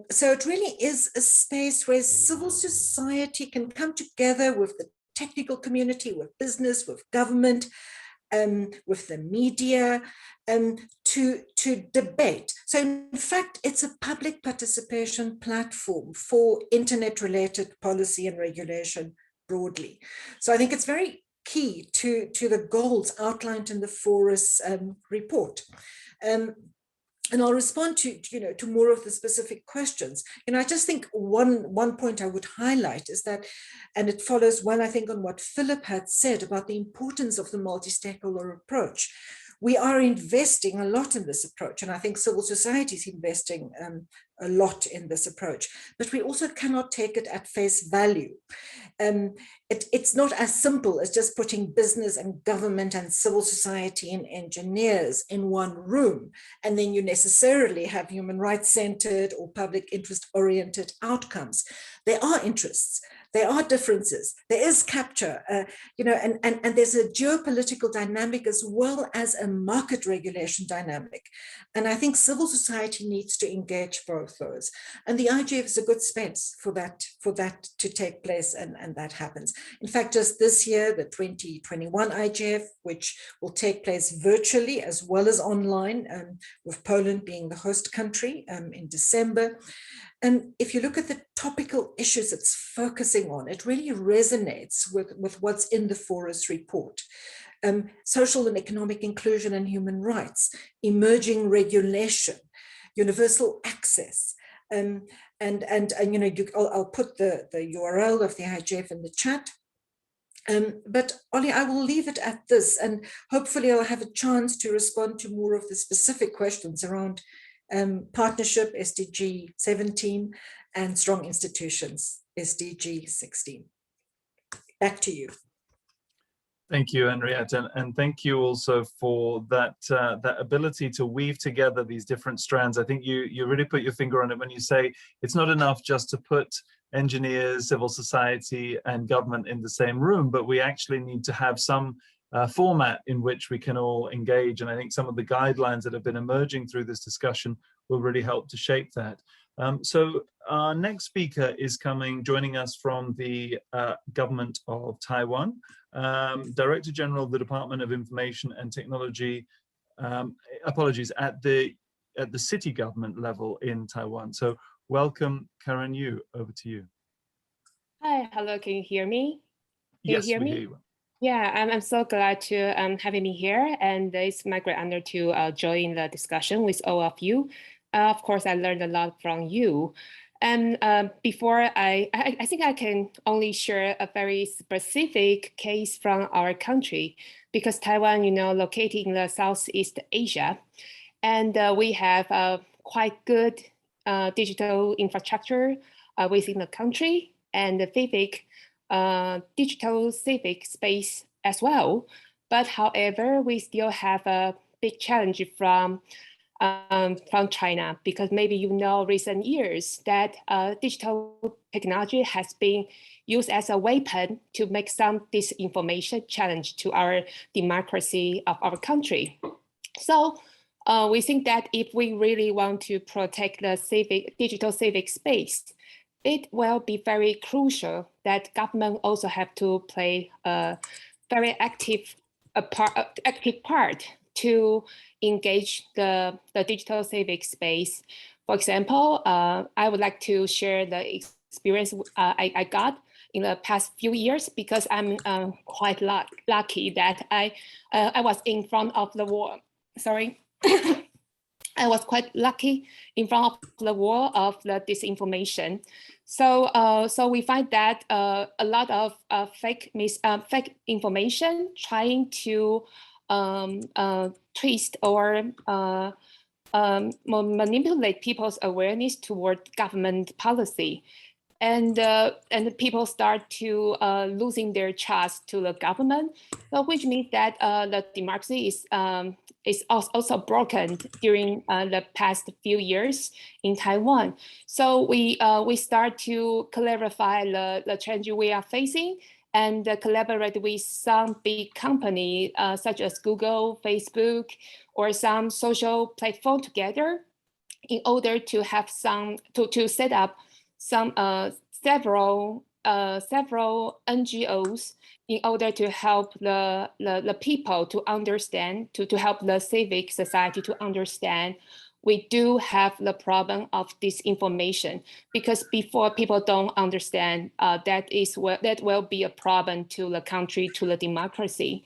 So it really is a space where civil society can come together with the technical community, with business, with government, with the media, to debate. So in fact, it's a public participation platform for internet-related policy and regulation broadly. So I think it's very key to the goals outlined in the Forus report. And I'll respond to more of the specific questions. I just think one point I would highlight is that, and it follows well, I think, on what Philip had said about the importance of the multi-stakeholder approach. we are investing a lot in this approach, and I think civil society is investing a lot in this approach, but we also cannot take it at face value. It's not as simple as just putting business and government and civil society and engineers in one room, and then you necessarily have human rights centered or public interest oriented outcomes. There are interests, there are differences, there is capture, and there's a geopolitical dynamic as well as a market regulation dynamic. And I think civil society needs to engage both those. And the IGF is a good space for that to take place, and that happens. In fact, just this year, the 2021 IGF, which will take place virtually as well as online, with Poland being the host country in December. And if you look at the topical issues it's focusing on, it really resonates with what's in the Forus report. Social and economic inclusion and human rights, emerging regulation, universal access, I'll put the URL of the IGF in the chat. But Ollie, I will leave it at this, and hopefully I'll have a chance to respond to more of the specific questions around partnership, SDG 17, and strong institutions, SDG 16. Back to you. Thank you, Henriette, and thank you also for that ability to weave together these different strands. I think you really put your finger on it when you say it's not enough just to put engineers, civil society, and government in the same room, but we actually need to have some format in which we can all engage. And I think some of the guidelines that have been emerging through this discussion will really help to shape that. So our next speaker is joining us from the government of Taiwan, Director General of the Department of Information and Technology, at the city government level in Taiwan. So welcome, Karen Yu, over to you. Hi, hello, can you hear me? Yes, we hear you. Yeah, I'm so glad to having me here, and it's my great honor to join the discussion with all of you. Of course, I learned a lot from you. And before I think I can only share a very specific case from our country, because Taiwan, located in the Southeast Asia, and we have quite good digital infrastructure within the country, and the digital civic space as well. But however, we still have a big challenge from China, because maybe recent years that digital technology has been used as a weapon to make some disinformation challenge to our democracy of our country. So we think that if we really want to protect the digital civic space, it will be very crucial that government also have to play a very active part to engage the digital civic space. For example, I would like to share the experience I got in the past few years, because I'm quite lucky that I was in front of the wall. Sorry. I was quite lucky in front of the wall of the disinformation. So we find that a lot of fake information trying to twist or manipulate people's awareness toward government policy, and people start to losing their trust to the government, which means that the democracy is also broken during the past few years in Taiwan. So we start to clarify the change we are facing, and collaborate with some big company such as Google, Facebook, or some social platform together in order to have to set up some several NGOs in order to help the people to understand, to help the civic society to understand we do have the problem of disinformation, because before people don't understand, that will be a problem to the country, to the democracy.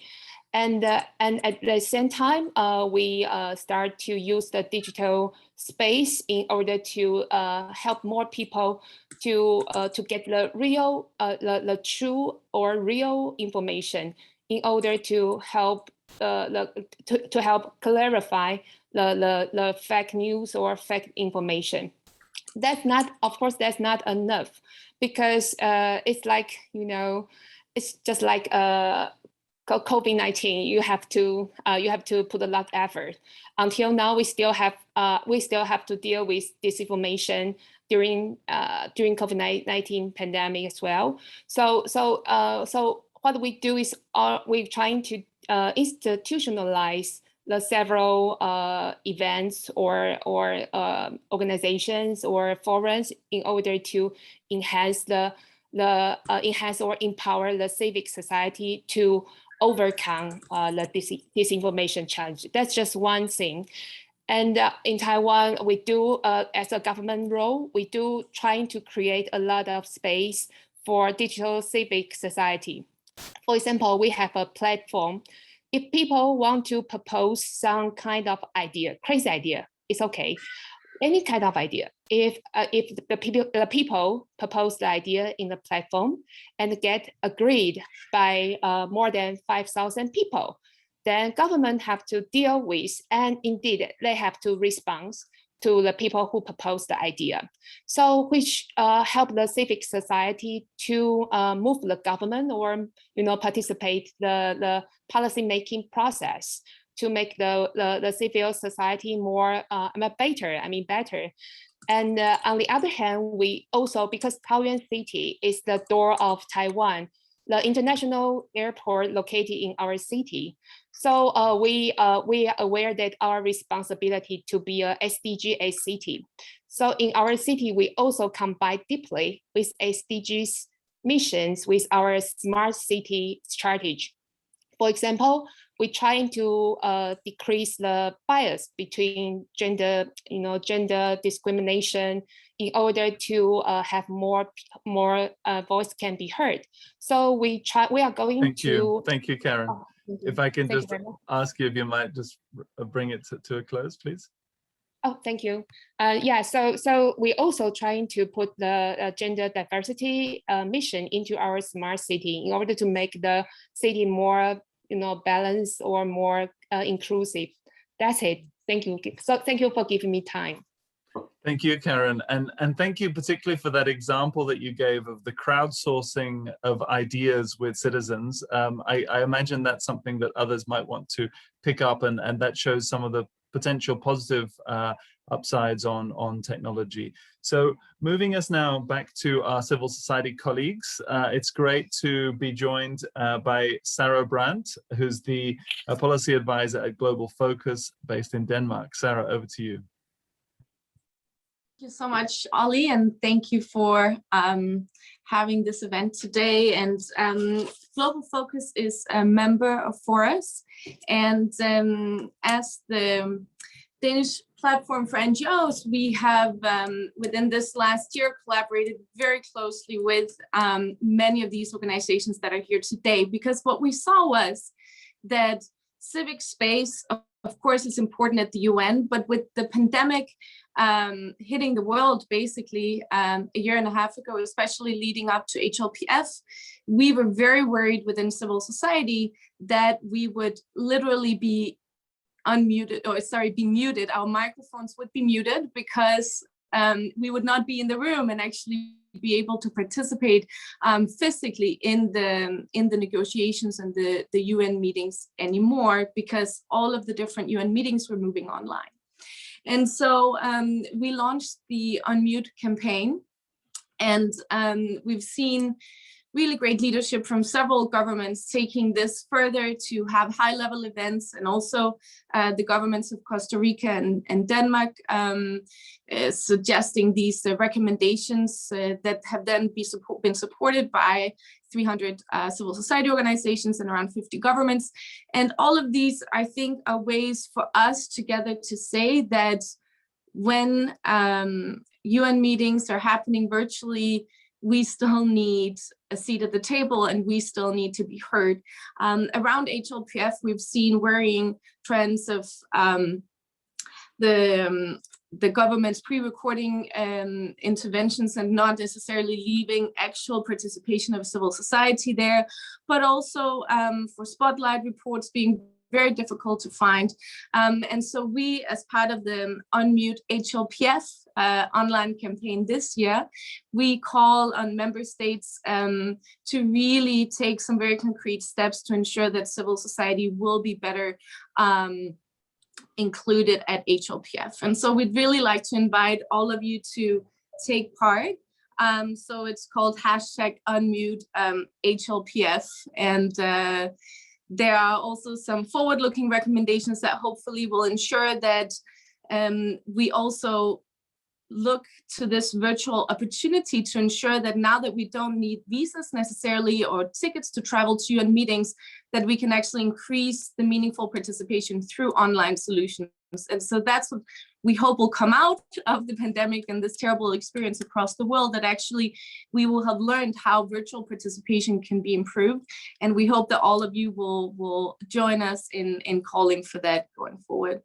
And at the same time, we start to use the digital space in order to help more people to get the real, the true or real information in order to help to help clarify the fake news or fake information. That's not, of course, that's not enough, because it's like, you know, it's just like COVID-19. You have to put a lot of effort. Until now, we still have to deal with disinformation during COVID-19 pandemic as well. So what we do is we're trying to institutionalize the several events or organizations or forums in order to enhance enhance or empower the civic society to overcome the disinformation challenge. That's just one thing. And in Taiwan, we do, as a government role, we do trying to create a lot of space for digital civic society. For example, we have a platform. If people want to propose some kind of idea, crazy idea, it's okay. Any kind of idea. If the people propose the idea in the platform and get agreed by more than 5,000 people, then government have to deal with, and indeed they have to respond to the people who propose the idea. So which help the civic society to move the government or, you know, participate the policy making process to make the civil society more better. And on the other hand, we also, because Taoyuan city is the door of Taiwan, the international airport located in our city. So we are aware that our responsibility to be a SDG city. So in our city, we also combine deeply with SDGs missions with our smart city strategy. For example, we're trying to decrease the bias between gender discrimination in order to have more voice can be heard. So we are going to. Thank you, Karen. If I can just ask you if you might just bring it to a close, please. Oh, thank you. Yeah, so we're also trying to put the gender diversity mission into our smart city in order to make the city more, you know, balanced or more inclusive. That's it. Thank you. So thank you for giving me time. Thank you, Karen. And thank you particularly for that example that you gave of the crowdsourcing of ideas with citizens. I imagine that's something that others might want to pick up, and that shows some of the potential positive upsides on technology. So moving us now back to our civil society colleagues, it's great to be joined by Sarah Brandt, who's the policy advisor at Global Focus based in Denmark. Sarah, over to you. Thank you so much, Ollie, and thank you for having this event today. And Global Focus is a member of Forus, and as the Danish platform for NGOs, we have within this last year collaborated very closely with many of these organizations that are here today, because what we saw was that civic space, of course, is important at the UN, but with the pandemic hitting the world basically a year and a half ago, especially leading up to Hlpf, we were very worried within civil society that we would literally be muted. Our microphones would be muted because we would not be in the room and actually be able to participate physically in the negotiations and the UN meetings anymore, because all of the different UN meetings were moving online. And so we launched the Unmute campaign, and we've seen really great leadership from several governments taking this further to have high-level events, and also the governments of Costa Rica and Denmark suggesting these recommendations that have then been supported by 300 civil society organizations and around 50 governments. And all of these, I think, are ways for us together to say that when UN meetings are happening virtually, we still need a seat at the table and we still need to be heard. Around Hlpf, we've seen worrying trends of the the government's pre-recording interventions and not necessarily leaving actual participation of civil society there, but also for spotlight reports being very difficult to find. And so we, as part of the Unmute Hlpf online campaign this year, we call on member states to really take some very concrete steps to ensure that civil society will be better included at Hlpf. And so we'd really like to invite all of you to take part. So it's called #Unmute Hlpf. And there are also some forward-looking recommendations that hopefully will ensure that we also look to this virtual opportunity to ensure that now that we don't need visas necessarily or tickets to travel to UN meetings, that we can actually increase the meaningful participation through online solutions. And so that's what we hope will come out of the pandemic and this terrible experience across the world, that actually we will have learned how virtual participation can be improved. And we hope that all of you will join us in calling for that going forward.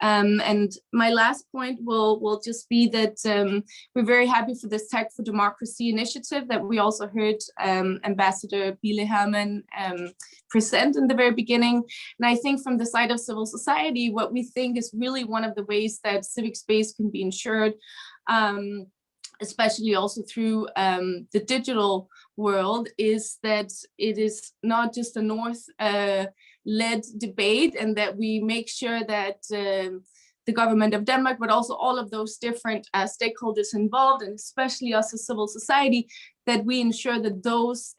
And my last point will just be that we're very happy for this Tech for Democracy initiative that we also heard Ambassador Biele Hermann present in the very beginning. And I think from the side of civil society, what we think is really one of the ways that civic space can be ensured, especially also through the digital world, is that it is not just a North-led debate, and that we make sure that the government of Denmark, but also all of those different stakeholders involved, and especially us as civil society, that we ensure that those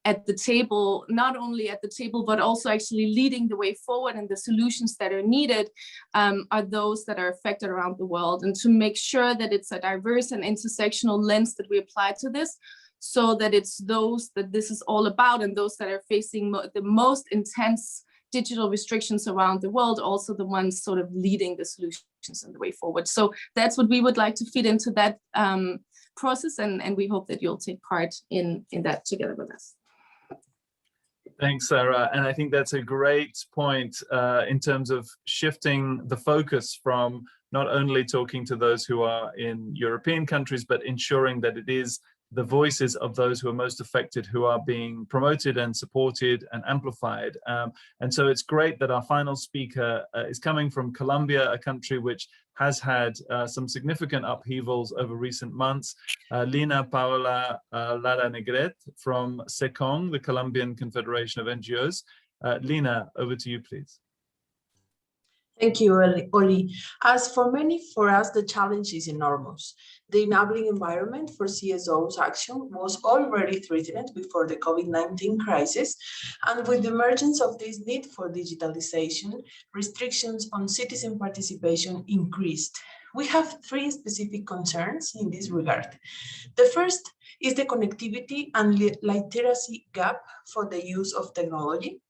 at the table, not only at the table, but also actually leading the way forward, and the solutions that are needed are those that are affected around the world, and to make sure that it's a diverse and intersectional lens that we apply to this, so that it's those that this is all about, and those that are facing the most intense digital restrictions around the world, also the ones sort of leading the solutions and the way forward. So that's what we would like to feed into that process, and we hope that you'll take part in that together with us. Thanks, Sarah. And I think that's a great point in terms of shifting the focus from not only talking to those who are in European countries, but ensuring that it is the voices of those who are most affected who are being promoted and supported and amplified. And so it's great that our final speaker is coming from Colombia, a country which has had some significant upheavals over recent months. Lina Paola Lara Negret from SECON, the Colombian Confederation of NGOs. Lina, over to you, please. Thank you, Oli. As for us, the challenge is enormous. The enabling environment for CSO's action was already threatened before the COVID-19 crisis, and with the emergence of this need for digitalization, restrictions on citizen participation increased. We have three specific concerns in this regard. The first is the connectivity and literacy gap for the use of technology,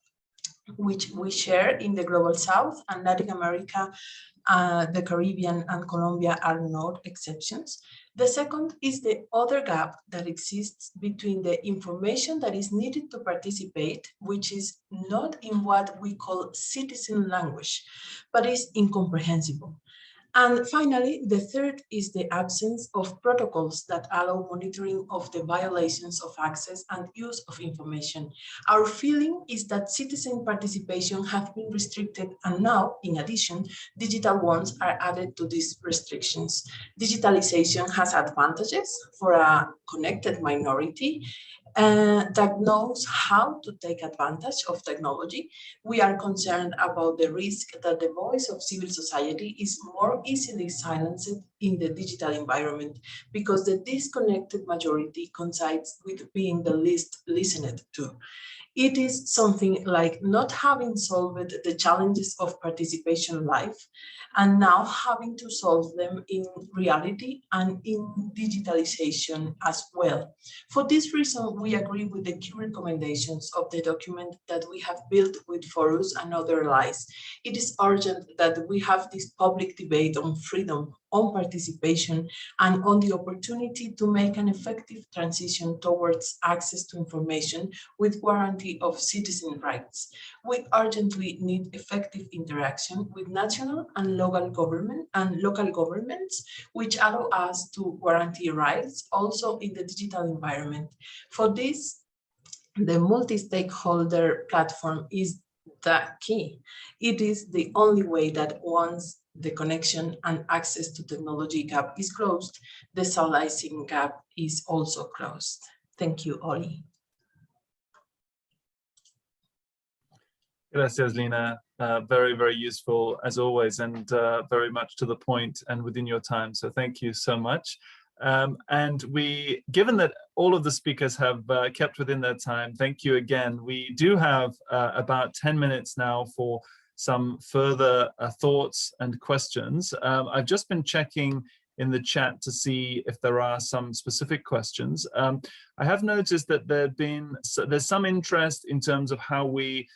which we share in the Global South, and Latin America, the Caribbean and Colombia are not exceptions. The second is the other gap that exists between the information that is needed to participate, which is not in what we call citizen language, but is incomprehensible. And finally, the third is the absence of protocols that allow monitoring of the violations of access and use of information. Our feeling is that citizen participation has been restricted, and now, in addition, digital ones are added to these restrictions. Digitalization has advantages for a connected minority that knows how to take advantage of technology. We are concerned about the risk that the voice of civil society is more easily silenced in the digital environment, because the disconnected majority coincides with being the least listened to. It is something like not having solved the challenges of participation live, and now having to solve them in reality and in digitalization as well. For this reason, we agree with the key recommendations of the document that we have built with Forus and other allies. It is urgent that we have this public debate on freedom on participation, and on the opportunity to make an effective transition towards access to information with guarantee of citizen rights. We urgently need effective interaction with national and local governments, which allow us to guarantee rights also in the digital environment. For this, the multi-stakeholder platform is the key. It is the only way that once the connection and access to technology gap is closed, the socializing gap is also closed. Thank you, Oli. Gracias, Lina. Very, very useful as always, and very much to the point and within your time. So thank you so much. And given that all of the speakers have kept within their time, thank you again. We do have about 10 minutes now for some further thoughts and questions. I've just been checking in the chat to see if there are some specific questions. I have noticed that there's some interest in terms of how we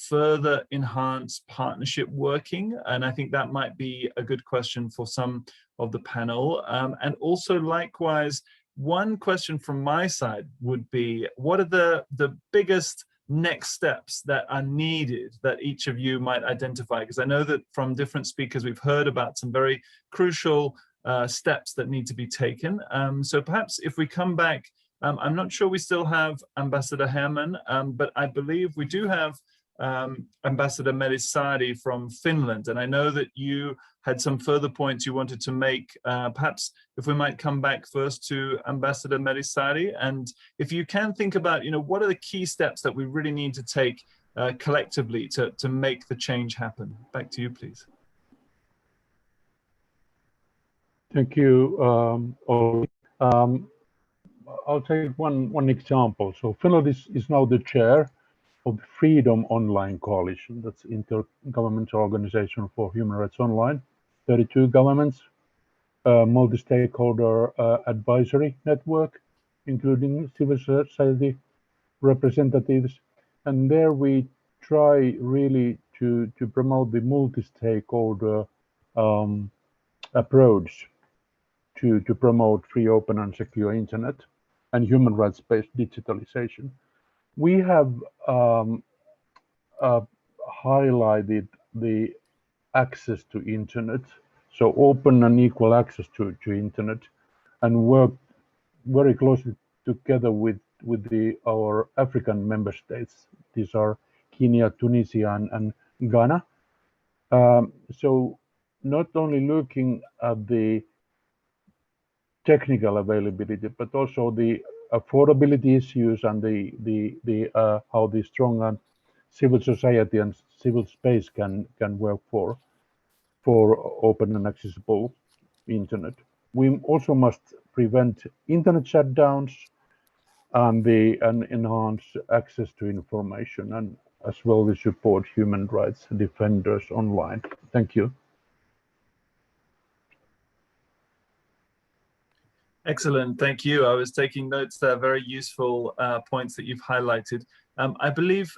further enhance partnership working, and I think that might be a good question for some of the panel. And also likewise, one question from my side would be, what are the biggest next steps that are needed that each of you might identify? Because I know that from different speakers we've heard about some very crucial steps that need to be taken. So perhaps if we come back, I'm not sure we still have Ambassador Herman, but I believe we do have Ambassador Merisari from Finland, and I know that you had some further points you wanted to make. Perhaps if we might come back first to Ambassador Merisari, and if you can think about, what are the key steps that we really need to take collectively to make the change happen. Back to you, please. Thank you, Olli. I'll take one example. So Finland is now the chair of the Freedom Online Coalition. That's Intergovernmental Organization for Human Rights Online. 32 governments, multi-stakeholder advisory network, including civil society representatives. And there we try really to promote the multi-stakeholder approach to promote free, open, and secure internet and human rights-based digitalization. We have highlighted the access to internet, so open and equal access to internet, and worked very closely together with our African member states. These are Kenya, Tunisia, and Ghana. So not only looking at the technical availability, but also the affordability issues and how the strong civil society and civil space can work for open and accessible internet. We also must prevent internet shutdowns and enhance access to information, and as well as support human rights defenders online. Thank you. Excellent, thank you. I was taking notes there, very useful points that you've highlighted. I believe,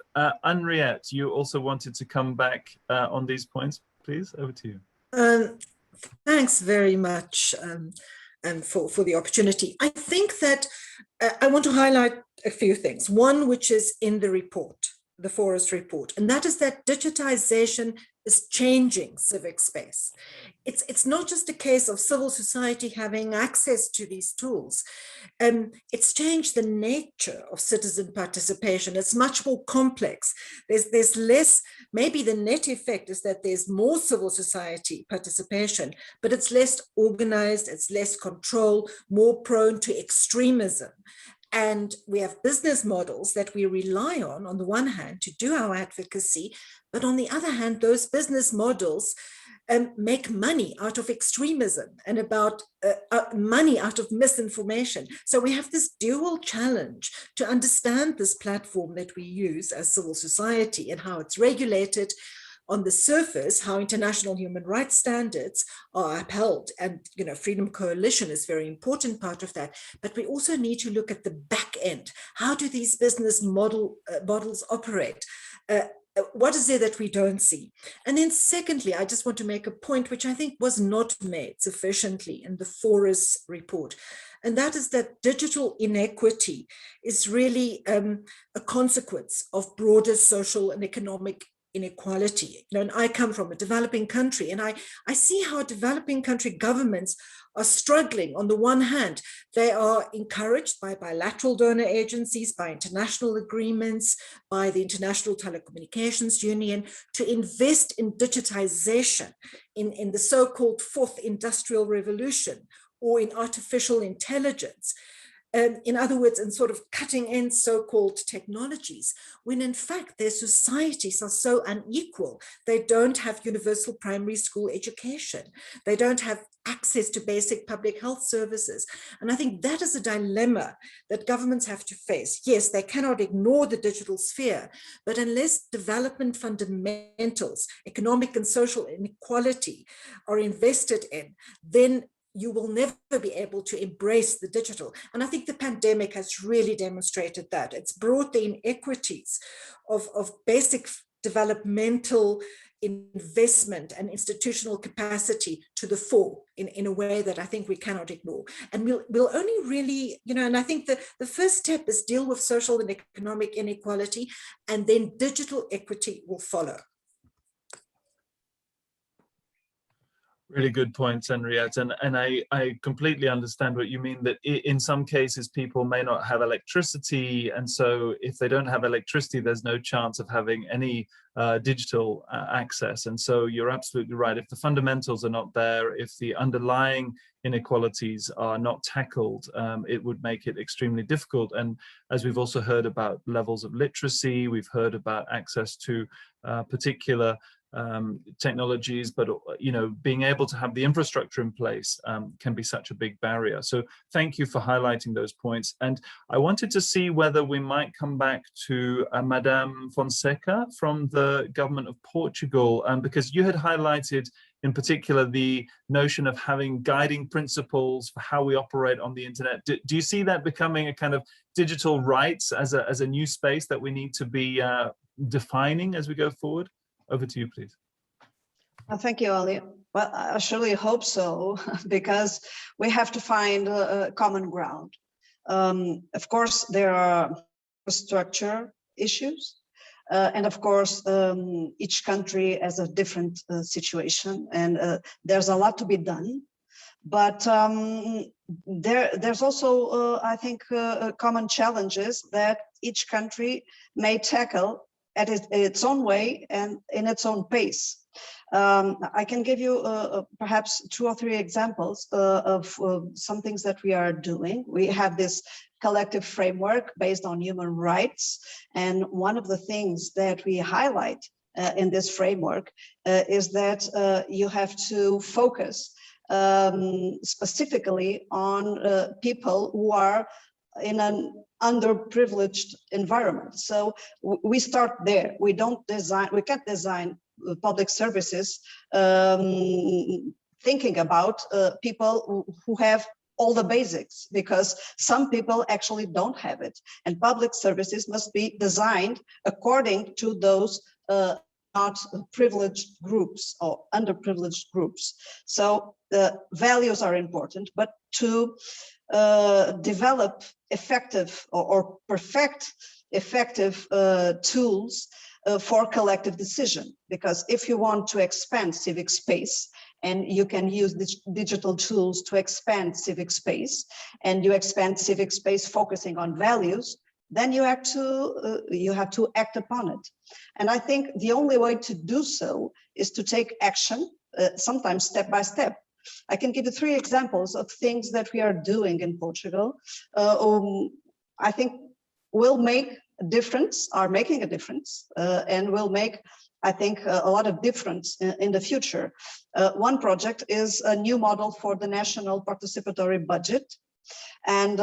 Henriette, you also wanted to come back on these points, please, over to you. Thanks very much for the opportunity. I think that I want to highlight a few things. One, which is in the report, the Forus report, and that is that digitization is changing civic space. It's not just a case of civil society having access to these tools. It's changed the nature of citizen participation. It's much more complex. There's less, maybe the net effect is that there's more civil society participation, but it's less organized, it's less control, more prone to extremism. And we have business models that we rely on the one hand, to do our advocacy, but on the other hand, those business models make money out of extremism and about money out of misinformation. So we have this dual challenge to understand this platform that we use as civil society and how it's regulated. On the surface, how international human rights standards are upheld, and Freedom Coalition is a very important part of that. But we also need to look at the back end. How do these business models operate? what is there that we don't see? And then secondly, I just want to make a point which I think was not made sufficiently in the Forus report. And that is that digital inequity is really a consequence of broader social and economic inequality. And I come from a developing country, and I see how developing country governments are struggling. On the one hand, they are encouraged by bilateral donor agencies, by international agreements, by the International Telecommunications Union to invest in digitization, in the so-called fourth industrial revolution, or in artificial intelligence. In other words, in sort of cutting-edge so-called technologies, when in fact their societies are so unequal. They don't have universal primary school education. They don't have access to basic public health services. And I think that is a dilemma that governments have to face. Yes, they cannot ignore the digital sphere, but unless development fundamentals, economic and social inequality are invested in, then you will never be able to embrace the digital. And I think the pandemic has really demonstrated that. It's brought the inequities of basic developmental investment and institutional capacity to the fore in a way that I think we cannot ignore. And we'll only really, and I think the first step is deal with social and economic inequality, and then digital equity will follow. Really good points, Henriette, and I completely understand what you mean, that in some cases people may not have electricity, and so if they don't have electricity, there's no chance of having any digital access. And so you're absolutely right. If the fundamentals are not there, if the underlying inequalities are not tackled, it would make it extremely difficult. And as we've also heard about levels of literacy, we've heard about access to particular technologies, but being able to have the infrastructure in place can be such a big barrier. So thank you for highlighting those points. And I wanted to see whether we might come back to Madame Fonseca from the government of Portugal, because you had highlighted in particular the notion of having guiding principles for how we operate on the internet. Do you see that becoming a kind of digital rights as a new space that we need to be defining as we go forward? Over to you, please. Thank you, Ali. Well, I surely hope so, because we have to find a common ground. Of course, there are structure issues. And of course, each country has a different situation, and there's a lot to be done. But there's also, I think, common challenges that each country may tackle at its own way and in its own pace. I can give you perhaps 2 or 3 examples of some things that we are doing. We have this collective framework based on human rights. And one of the things that we highlight in this framework is that you have to focus specifically on people who are in an underprivileged environment. So we start there. We can't design public services thinking about people who have all the basics, because some people actually don't have it. And public services must be designed according to those not privileged groups or underprivileged groups. So the values are important, but to develop effective or perfect effective tools for collective decision. Because if you want to expand civic space, and you can use digital tools to expand civic space, and you expand civic space focusing on values, then you have to act upon it. And I think the only way to do so is to take action, sometimes step by step. I can give you 3 examples of things that we are doing in Portugal. I think will make a difference, are making a difference, and will make, I think, a lot of difference in the future. One project is a new model for the national participatory budget. And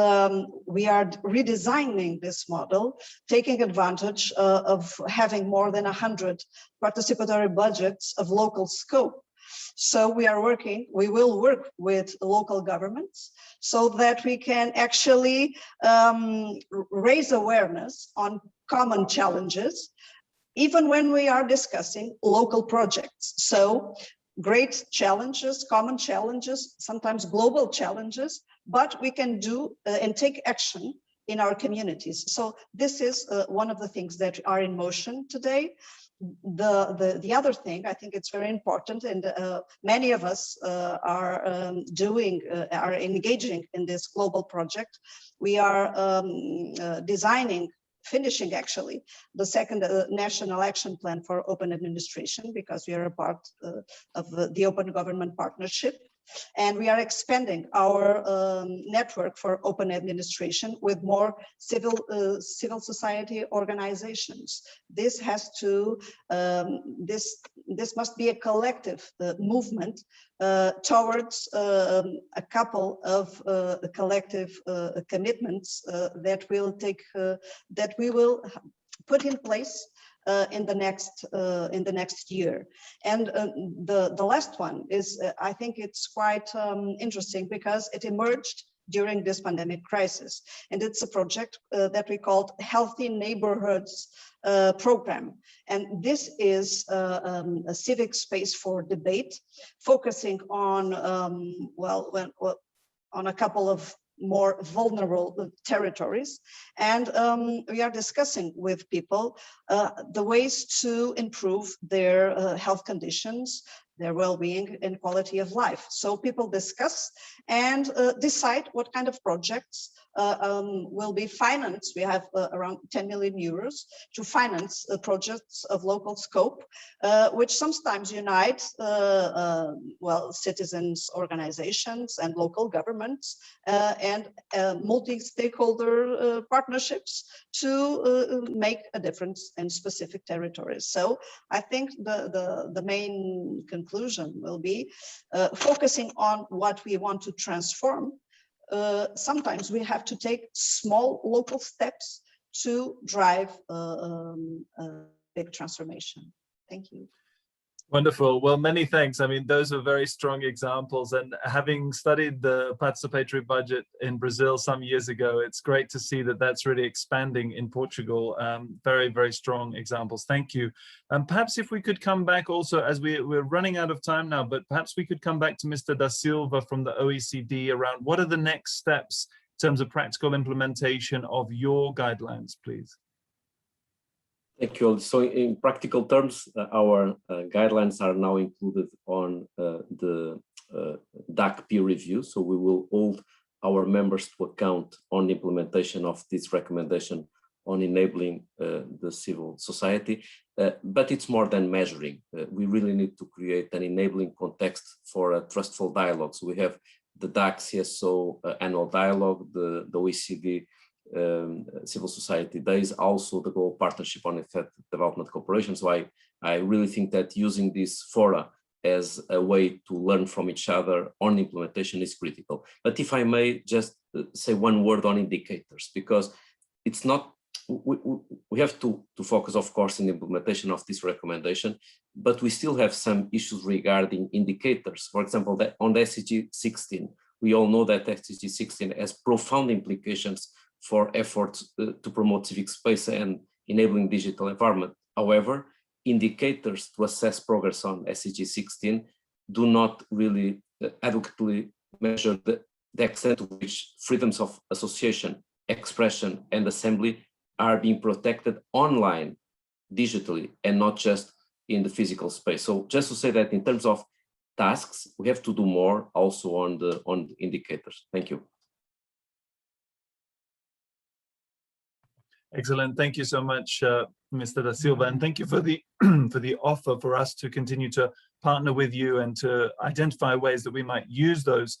we are redesigning this model, taking advantage of having more than 100 participatory budgets of local scope. So we will work with local governments so that we can actually raise awareness on common challenges even when we are discussing local projects. So great challenges, common challenges, sometimes global challenges, but we can do and take action in our communities. So this is one of the things that are in motion today. The other thing, I think it's very important, and many of us are engaging in this global project. We are finishing actually the second national action plan for open administration, because we are a part of the Open Government Partnership. And we are expanding our network for open administration with more civil society organizations. This has to, this must be a collective movement towards a couple of collective commitments that we will put in place in the next year. And the last one is, I think it's quite interesting because it emerged during this pandemic crisis. And it's a project that we called Healthy Neighborhoods program. And this is a civic space for debate, focusing on, on a couple of more vulnerable territories. And we are discussing with people the ways to improve their health conditions, their well-being and quality of life. So people discuss and decide what kind of projects will be financed. We have around 10 million euros to finance projects of local scope, which sometimes unite citizens organizations and local governments and multi-stakeholder partnerships to make a difference in specific territories. So I think the main conclusion will be focusing on what we want to transform. Sometimes we have to take small local steps to drive a big transformation. Thank you. Wonderful. Well, many thanks. I mean, those are very strong examples. And having studied the participatory budget in Brazil some years ago, it's great to see that that's really expanding in Portugal. Very, very strong examples. Thank you. Perhaps if we could come back also, as we're running out of time now, but perhaps we could come back to Mr. Da Silva from the OECD around what are the next steps in terms of practical implementation of your guidelines, please. Thank you. So in practical terms, our guidelines are now included on the DAC peer review. So we will hold our members to account on the implementation of this recommendation on enabling the civil society. But it's more than measuring. We really need to create an enabling context for a trustful dialogue. So we have the DAC CSO annual dialogue, the OECD civil society days, also the global partnership on effective development cooperation. So I really think that using this fora as a way to learn from each other on implementation is critical. But if I may just say one word on indicators, because it's not, we have to focus, of course, in the implementation of this recommendation, but we still have some issues regarding indicators. For example, that on the SDG 16, we all know that SDG 16 has profound implications for efforts to promote civic space and enabling digital environment. However, indicators to assess progress on SDG 16 do not really adequately measure the extent to which freedoms of association, expression, and assembly are being protected online, digitally, and not just in the physical space. So just to say that in terms of tasks, we have to do more also on the indicators. Thank you. Excellent. Thank you so much, Mr. Da Silva, and thank you for the for the offer for us to continue to partner with you and to identify ways that we might use those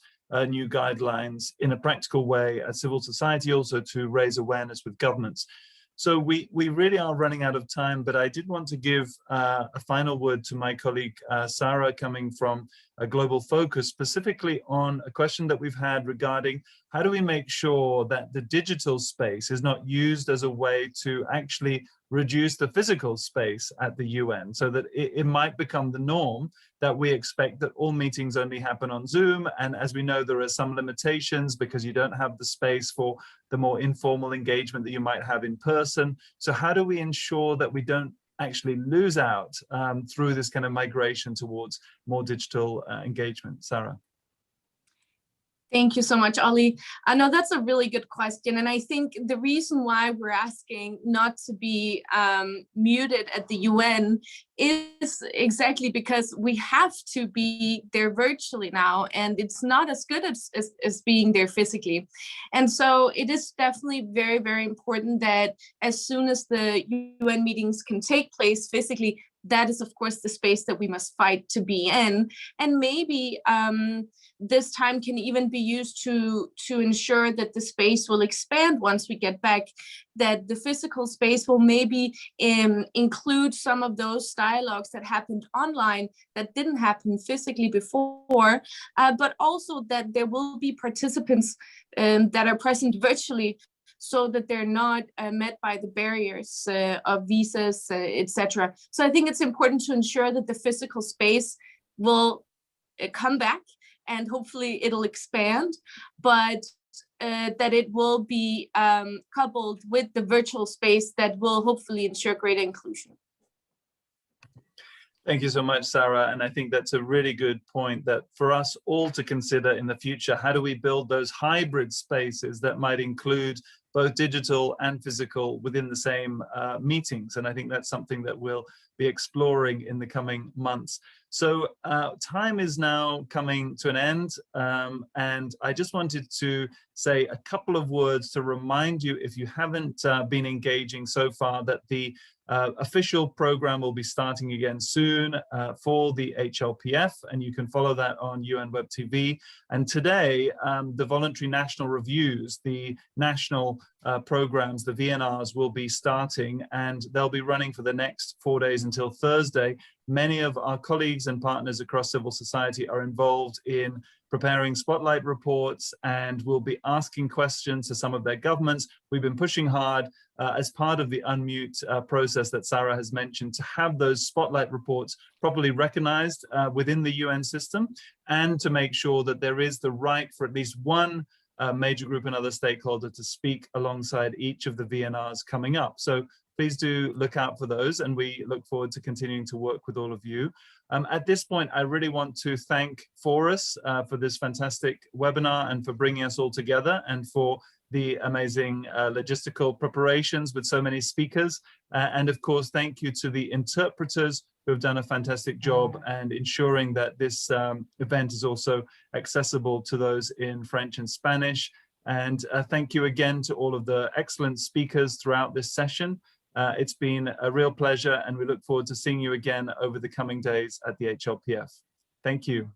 new guidelines in a practical way as civil society, also to raise awareness with governments. So we really are running out of time, but I did want to give a final word to my colleague, Sarah, coming from a Global Focus, specifically on a question that we've had regarding how do we make sure that the digital space is not used as a way to actually reduce the physical space at the UN, so that it might become the norm that we expect that all meetings only happen on Zoom. And as we know, there are some limitations because you don't have the space for the more informal engagement that you might have in person. So how do we ensure that we don't actually lose out through this kind of migration towards more digital engagement? Sarah. Thank you so much, Ollie. I know that's a really good question. And I think the reason why we're asking not to be muted at the UN is exactly because we have to be there virtually now, and it's not as good as being there physically. And so it is definitely very, very important that as soon as the UN meetings can take place physically, that is, of course, the space that we must fight to be in. And maybe this time can even be used to ensure that the space will expand once we get back, that the physical space will maybe include some of those dialogues that happened online that didn't happen physically before, but also that there will be participants that are present virtually, so that they're not met by the barriers of visas, etc. So I think it's important to ensure that the physical space will come back, and hopefully it'll expand, but that it will be coupled with the virtual space that will hopefully ensure greater inclusion. Thank you so much, Sarah. And I think that's a really good point, that for us all to consider in the future, how do we build those hybrid spaces that might include both digital and physical within the same meetings? And I think that's something that we'll be exploring in the coming months. So time is now coming to an end. And I just wanted to say a couple of words to remind you, if you haven't been engaging so far, that the official program will be starting again soon for the Hlpf, and you can follow that on UN Web TV. And today, the voluntary national reviews, the national programs, the VNRs, will be starting, and they'll be running for the next 4 days until Thursday. Many of our colleagues and partners across civil society are involved in preparing spotlight reports, and will be asking questions to some of their governments. We've been pushing hard as part of the unmute process that Sarah has mentioned, to have those spotlight reports properly recognized within the UN system, and to make sure that there is the right for at least one major group and other stakeholder to speak alongside each of the VNRs coming up. So please do look out for those, and we look forward to continuing to work with all of you. At this point, I really want to thank Forus for this fantastic webinar, and for bringing us all together, and for the amazing logistical preparations with so many speakers. And of course, thank you to the interpreters who have done a fantastic job and ensuring that this event is also accessible to those in French and Spanish. And thank you again to all of the excellent speakers throughout this session. It's been a real pleasure, and we look forward to seeing you again over the coming days at the Hlpf. Thank you.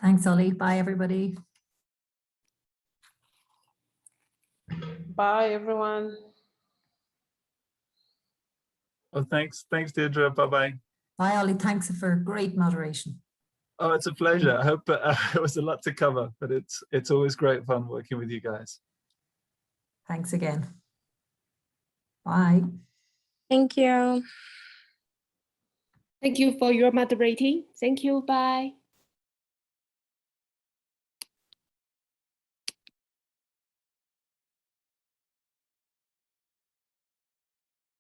Thanks, Ollie. Bye, everybody. Bye, everyone. Oh, thanks, Deirdre. Bye-bye. Bye, Ollie. Thanks for great moderation. Oh, it's a pleasure. I hope it was a lot to cover, but it's always great fun working with you guys. Thanks again. Bye. Thank you. Thank you for your moderating. Thank you. Bye.